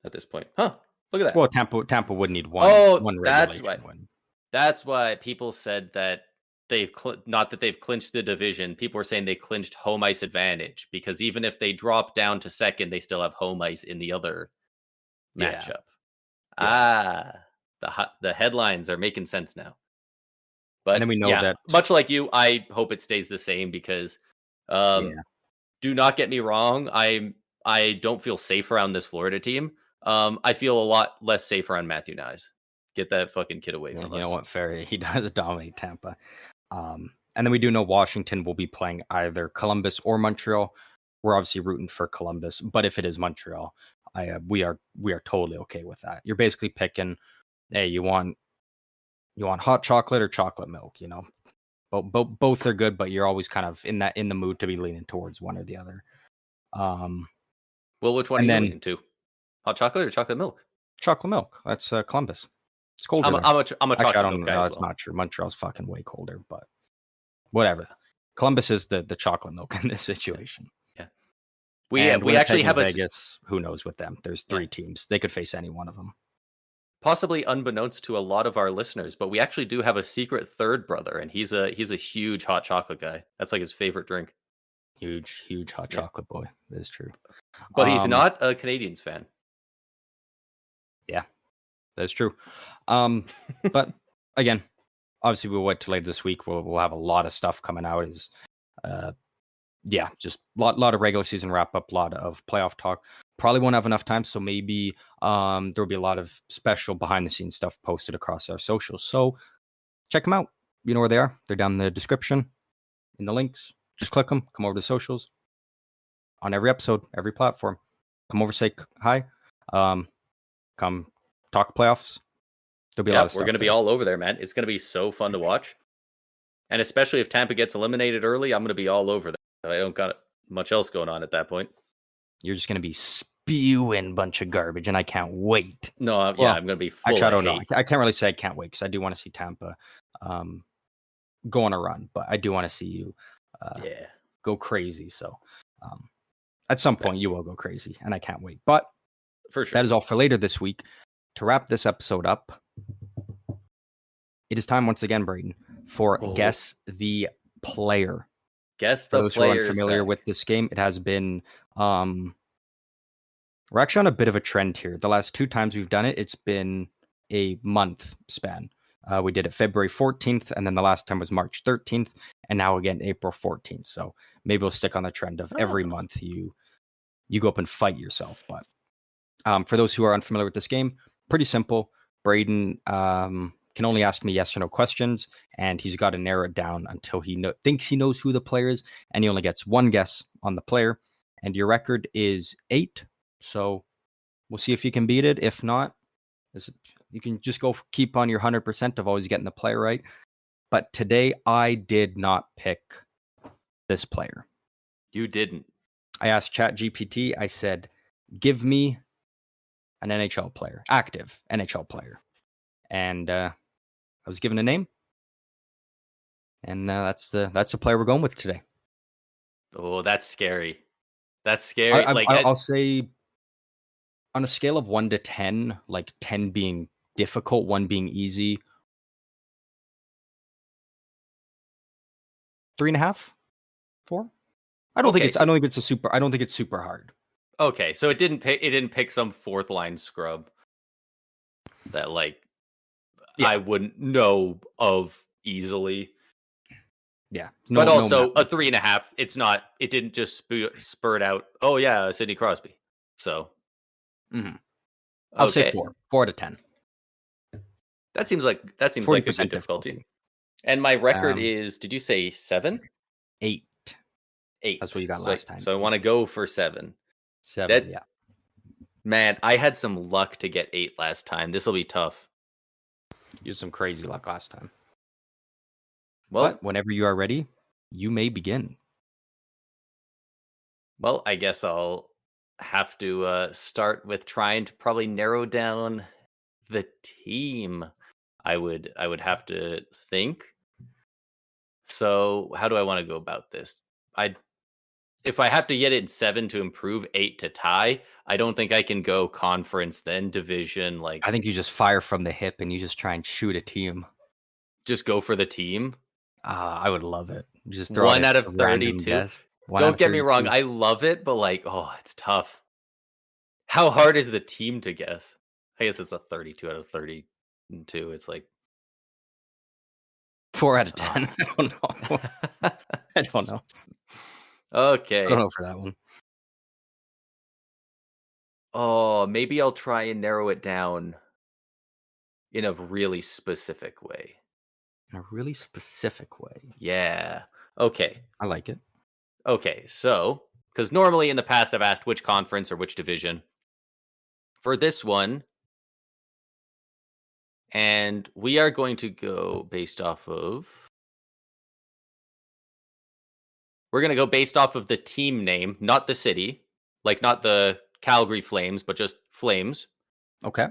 at this point. Huh? Look at that. Well, Tampa would need one regulation win. That's why people said that not that they've clinched the division. People were saying they clinched home ice advantage, because even if they drop down to 2nd, they still have home ice in the other matchup. Yeah. The headlines are making sense now. And then But we know yeah, that, much like you, I hope it stays the same because yeah, do not get me wrong, I don't feel safe around this Florida team. I feel a lot less safe around Matthew Nyes. Get that fucking kid away from you know us. what, fair. He does dominate Tampa. And then we do know Washington will be playing either Columbus or Montreal. We're obviously rooting for Columbus, but if it is Montreal, we are totally okay with that. You're basically picking, hey, you want hot chocolate or chocolate milk, you know. Both are good, but you're always kind of in the mood to be leaning towards one or the other. Um, Well, which one are and you then leaning to? Hot chocolate or chocolate milk? chocolate milk. That's Columbus. It's colder there. I'm a Actually, I chocolate don't milk guy know. as It's well. not true. Montreal's fucking way colder, but whatever. Columbus is the chocolate milk in this situation. Yeah. And We actually Winnipeg have and Vegas, who knows with them? There's yeah, three teams. They could face any one of them. possibly unbeknownst to a lot of our listeners, but we actually do have a secret third brother, and he's a huge hot chocolate guy. That's like his favorite drink. Huge hot Yeah, chocolate boy. That is true. but he's Um, not a Canadians fan. yeah, that's true. But again, obviously we'll wait till later this week. We'll have a lot of stuff coming out. Just lot of regular season wrap up, lot of playoff talk. Probably won't have enough time, so maybe there'll be a lot of special behind the scenes stuff posted across our socials. So check them out. You know where they are. They're down in the description, in the links. Just click them. Come over to socials. On every episode, every platform. Come over, say hi. Come talk playoffs. There'll be a lot Yeah, of stuff. we're going to be there. all over there, man. It's going to be so fun to watch. And especially if Tampa gets eliminated early, I'm going to be all over that. I don't got much else going on at that point. You're just going to be spewing bunch of garbage, and I can't wait. No, yeah, Well, I'm going to be full actually, I of don't know. hate. I can't really say I can't wait because I do want to see Tampa go on a run, but I do want to see you Yeah, go crazy. So at some point, you will go crazy, and I can't wait. But for sure. that is all for later this week. To wrap this episode up, it is time once again, Braden, for Guess the Player. Guess For the those who are players unfamiliar back. with this game, it has been we're actually on a bit of a trend here. The last two times we've done it, it's been a month span. We did it February 14th, and then the last time was March 13th, and now again April 14th. So maybe we'll stick on the trend of every month you go up and fight yourself. But for those who are unfamiliar with this game, pretty simple. Braden can only ask me yes or no questions, and he's got to narrow it down until he thinks he knows who the player is, and he only gets one guess on the player. And your record is 8. So we'll see if you can beat it. If not, you can just keep on your 100% of always getting the player right. But today I did not pick this player. You didn't. I asked ChatGPT, I said, give me an NHL player, active NHL player. And I was given a name. And that's the player we're going with today. Oh, that's scary. That's scary. I'll say on a scale of 1 to 10, like 10 being difficult, 1 being easy, 3.5, 4. I don't think it's super hard. Okay, so it didn't pick some fourth line scrub that I wouldn't know of easily. Yeah, but also a 3.5. It's not. It didn't just spurt out. Oh yeah, Sidney Crosby. So I'll say 4 out of 10. That seems like a good difficulty. And my record is. Did you say 7? 8. 8. That's what you got last time. So I want to go for 7. 7. Yeah. Man, I had some luck to get 8 last time. This will be tough. You had some crazy luck last time. Well, but whenever you are ready, you may begin. Well, I guess I'll have to start with trying to probably narrow down the team. I would have to think. So how do I want to go about this? If I have to get it in 7 to improve, 8 to tie, I don't think I can go conference then division. I think you just fire from the hip and you just try and shoot a team. Just go for the team. I would love it. Just throw 1 out of 32. Don't get me wrong, I love it, but it's tough. How hard is the team to guess? I guess it's a 32 out of 32. It's 4 out of 10. I don't know. I don't know. Okay. I don't know for that one. Oh, maybe I'll try and narrow it down in a really specific way. In a really specific way. Yeah. Okay. I like it. Okay. So, because normally in the past I've asked which conference or which division. For this one, and we are going to go based off of. We're going to go based off of the team name, not the city. Like, not the Calgary Flames, but just Flames. Okay.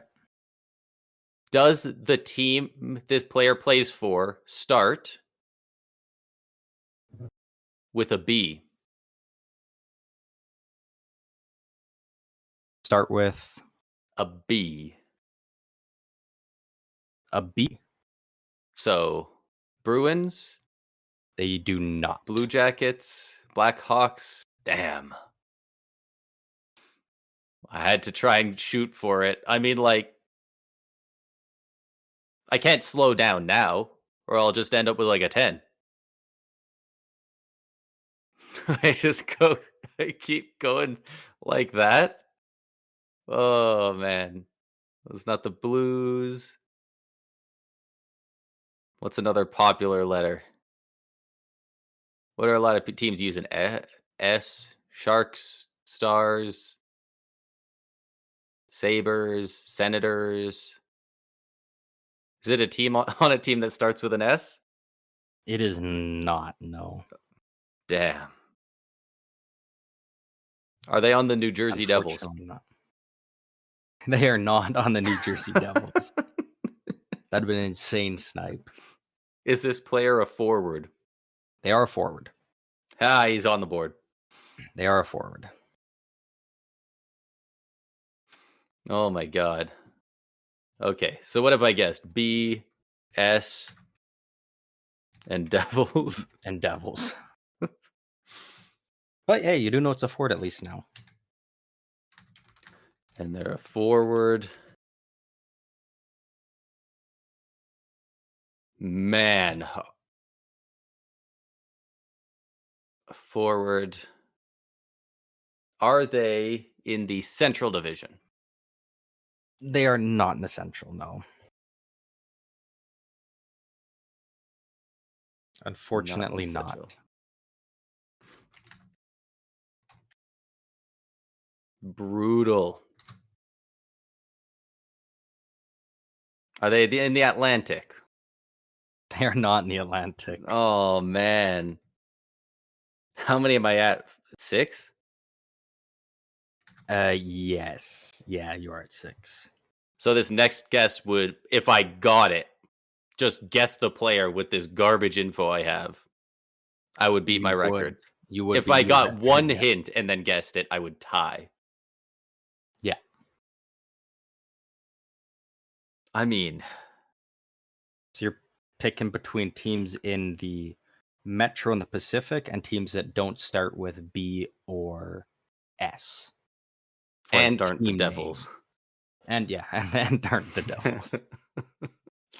Does the team this player plays for start with a B? Start with A B. a B. So, Bruins, They do not. Blue Jackets, Blackhawks. Damn. I had to try and shoot for it. I mean, like, I can't slow down now, or I'll just end up with like a 10. I keep going like that. Oh, man. It's not the Blues. What's another popular letter? What are a lot of teams using? S, Sharks, Stars, Sabres, Senators. Is it a team on a team that starts with an S? It is not, no. Damn. Are they on the New Jersey Devils? Unfortunately not. They are not on the New Jersey Devils. That'd have been an insane snipe. Is this player a forward? They are a forward. Ah, he's on the board. They are a forward. Oh my god. Okay, so what have I guessed? B, S, and Devils. And Devils. But hey, you do know it's a forward at least now. And they're a forward. Man. A forward. Are they in the Central Division? They are not in the Central, no. Unfortunately Not in Central. not. Brutal. Are they in the Atlantic? They are not in the Atlantic. Oh, man. How many am I at? 6? Yes. Yeah, you are at 6. So this next guess would, if I got it, just guess the player with this garbage info I have. I would beat my record. You would. If I got one hint and then guessed it, I would tie. Yeah. I mean, So you're picking between teams in the Metro and the Pacific and teams that don't start with B or S. and aren't the Devils. And yeah, and aren't the Devils.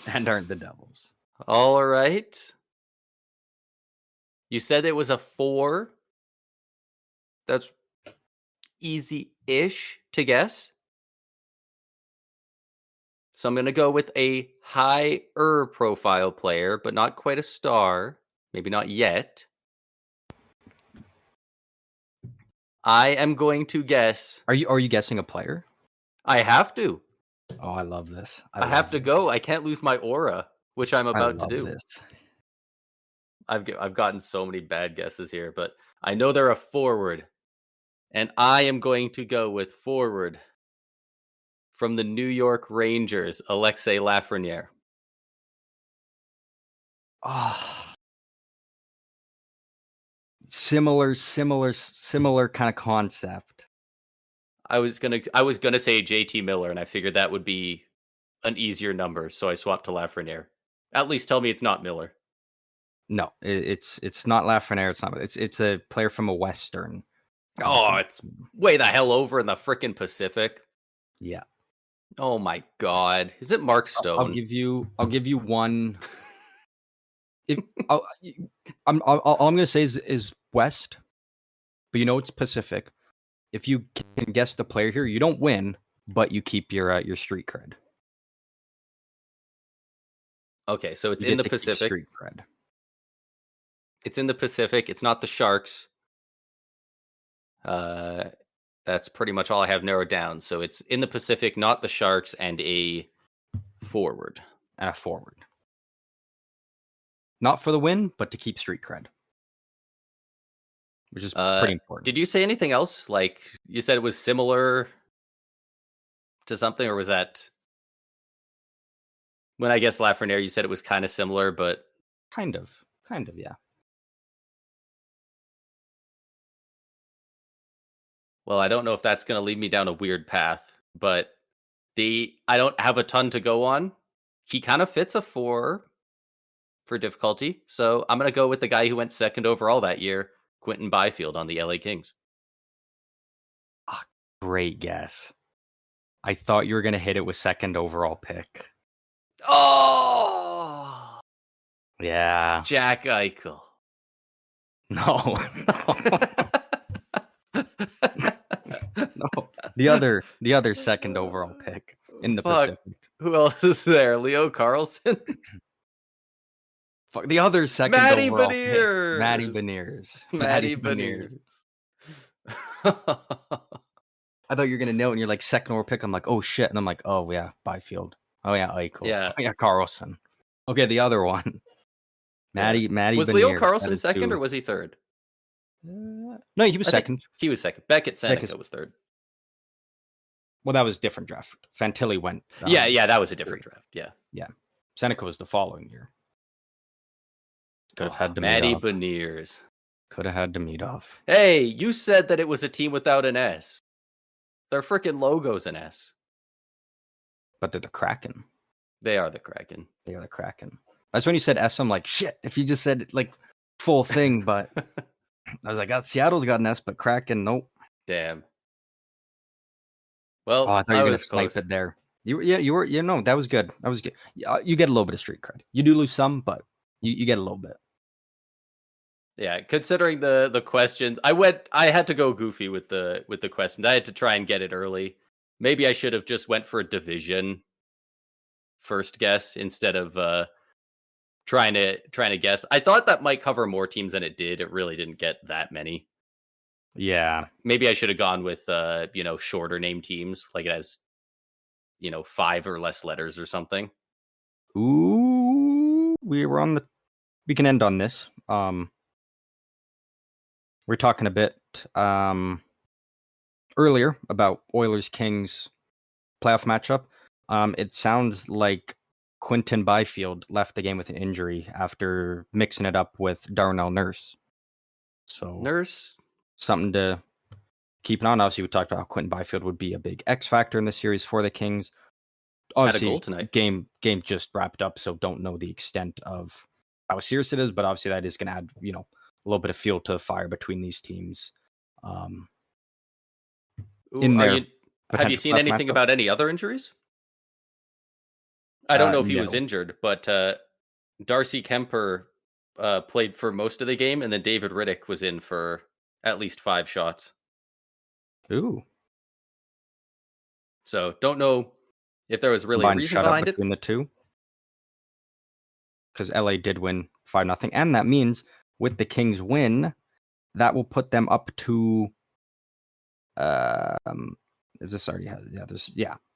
And aren't the Devils. All right. You said it was a 4. That's easy-ish to guess. So I'm going to go with a higher profile player, but not quite a star. Maybe not yet. I am going to guess. Are you guessing a player? I have to. Oh, I love this. I have to go. I can't lose my aura, which I'm about to do. This. I've gotten so many bad guesses here, but I know they're a forward. And I am going to go with forward from the New York Rangers, Alexei Lafreniere. Oh. Similar kind of concept. I was gonna say JT Miller, and I figured that would be an easier number, so I swapped to Lafreniere. At least tell me it's not Miller. No, it's not Lafreniere. It's a player from a Western. Oh, it's way the hell over in the frickin' Pacific. Yeah. Oh my god. Is it Mark Stone? I'll give you one If all I'm gonna say is West, but it's Pacific. If you can guess the player here, you don't win, but you keep your street cred. Okay, so it's You in get the to keep Pacific. street cred. It's in the Pacific. It's not the Sharks. That's pretty much all I have narrowed down. So it's in the Pacific, not the Sharks, and a forward. Forward. Not for the win, but to keep street cred, which is pretty important. Did you say anything else? Like you said it was similar to something, or was that when I guess Lafreniere, you said it was kind of similar, but kind of, yeah. Well, I don't know if that's going to lead me down a weird path, but I don't have a ton to go on. He kind of fits a 4 for difficulty, so I'm going to go with the guy who went second overall that year, Quinton Byfield on the LA Kings. Great guess. I thought you were going to hit it with second overall pick. Oh! Yeah. Jack Eichel. No. No. The other second overall pick in the Pacific. Who else is there? Leo Carlson? Fuck, the other second Matty overall Beniers. Pick. Matty Beniers. Matty Beniers. I thought you were going to know it, and you're like, second overall pick. I'm like, oh, shit. And I'm like, oh, yeah, Byfield. Oh, yeah, Eichel. Yeah. Oh, yeah, Carlson. Okay, the other one. Matty was Beniers. Leo Carlson second, or was he third? No, he was second. He was second. Beckett Seneca was third. Well, that was a different draft. Fantilli went. Yeah, that was a different draft. Yeah. Seneca was the following year. Could have had Demidov. Matty Beniers. Could have had Demidov. Hey, you said that it was a team without an S. Their freaking logo's an S. But they're the Kraken. They are the Kraken. They are the Kraken. That's when you said S. I'm like, shit. If you just said like full thing, but I was like, Seattle's got an S, but Kraken, nope. Damn. Well, I thought you were gonna snipe it there. You were. That was good. That was good. You get a little bit of street cred. You do lose some, but you get a little bit. Yeah, considering the questions, I had to go goofy with the questions. I had to try and get it early. Maybe I should have just went for a division first guess instead of trying to guess. I thought that might cover more teams than it did. It really didn't get that many. Yeah. Maybe I should have gone with shorter name teams, like it has 5 or less letters or something. Ooh, we can end on this. We're talking a bit earlier about Oilers-Kings playoff matchup. It sounds like Quinton Byfield left the game with an injury after mixing it up with Darnell Nurse. So Nurse, something to keep an eye on. Obviously, we talked about how Quinton Byfield would be a big X factor in the series for the Kings. Obviously, had a goal tonight. Game just wrapped up, so don't know the extent of how serious it is, but obviously that is going to add, a little bit of fuel to the fire between these teams. Have you seen anything matchup? about any other injuries? I don't know if he was injured, but Darcy Kemper played for most of the game, and then David Riddick was in for at least 5 shots. Ooh. So don't know if there was really a reason behind it between the two. Because LA did win 5-0, and that means with the Kings win, that will put them up to if this already has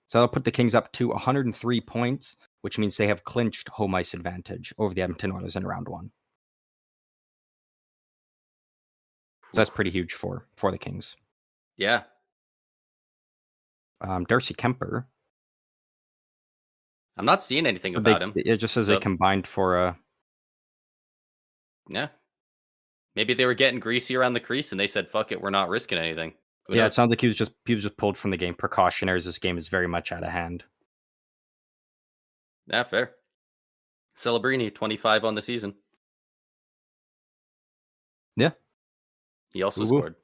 so they'll put the Kings up to 103 points, which means they have clinched home ice advantage over the Edmonton Oilers in round 1. So that's pretty huge for the Kings. Yeah. Darcy Kemper. I'm not seeing anything about him. It just says they combined for a. Yeah. Maybe they were getting greasy around the crease and they said, fuck it, we're not risking anything. Who knows? It sounds like he was just pulled from the game. Precautionary, this game is very much out of hand. Yeah, fair. Celebrini, 25 on the season. Yeah. He also scored.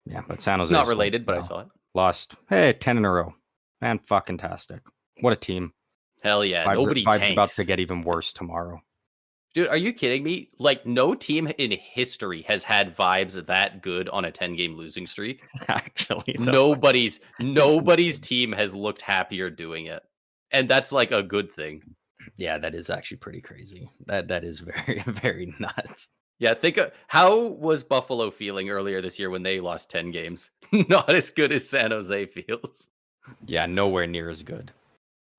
Yeah, but San Jose. Not related, but I saw it. Lost. Hey, 10 in a row. Man, fucking tastic. What a team. Hell yeah. Vibes Nobody tanks. about to get even worse tomorrow. Dude, are you kidding me? Like, no team in history has had vibes that good on a 10-game losing streak. Actually, though, it's Nobody's team has looked happier doing it. And that's like a good thing. yeah, that is actually pretty crazy. That is very, very nuts. Yeah, think of how was Buffalo feeling earlier this year when they lost 10 games? Not as good as San Jose feels. Yeah, nowhere near as good.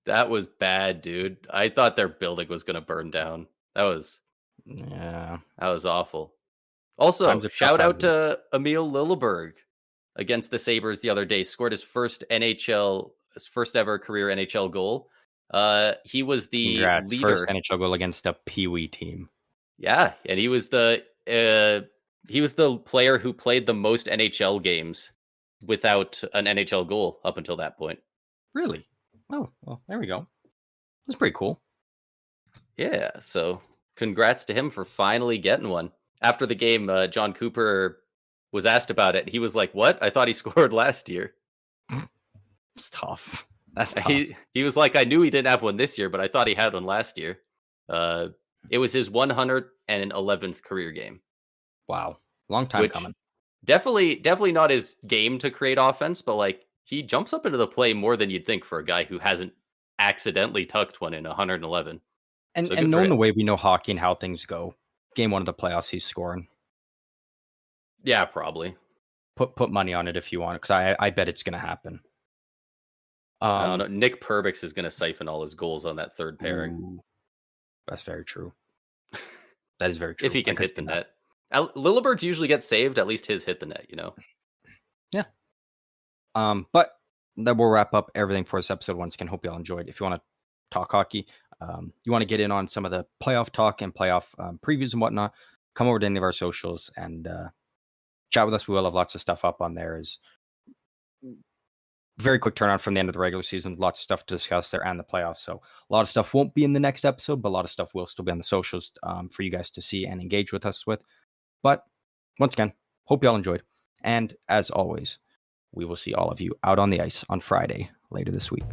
That was bad, dude. I thought their building was going to burn down. Yeah, That was awful. Also, times are tough shout out out here. to Emil Lilleberg against the Sabres the other day. Scored his first ever career NHL goal. He was the Congrats, first leader. NHL goal against a Pee Wee team. Yeah, and he was the player who played the most NHL games without an NHL goal up until that point. Really? Oh, well, there we go. That's pretty cool. Yeah, so congrats to him for finally getting one. After the game, John Cooper was asked about it. He was like, "What? I thought he scored last year." It's tough. That's tough. He was like, "I knew he didn't have one this year, but I thought he had one last year." It was his 111th career game. Wow, long time coming. Definitely not his game to create offense, but like he jumps up into the play more than you'd think for a guy who hasn't accidentally tucked one in 111. And So and good for knowing the him. way we know hockey and how things go, game one of the playoffs, he's scoring. Yeah, probably. Put money on it if you want, because I bet it's gonna happen. I don't know. Nick Perbix is going to siphon all his goals on that third pairing. Ooh, that's very true. That is very true. If he I can could hit the see net. Lilleberg's usually gets saved. At least his hit the net, you know? that. Yeah. But that will wrap up everything for this episode. Once again, hope you all enjoyed. If you want to talk hockey, you want to get in on some of the playoff talk and playoff previews and whatnot, come over to any of our socials and chat with us. We will have lots of stuff up on there. Is very quick turnaround from the end of the regular season. Lots of stuff to discuss there and the playoffs. So a lot of stuff won't be in the next episode, but a lot of stuff will still be on the socials for you guys to see and engage with us with. But once again, hope you all enjoyed. And as always, we will see all of you out on the ice on Friday later this week.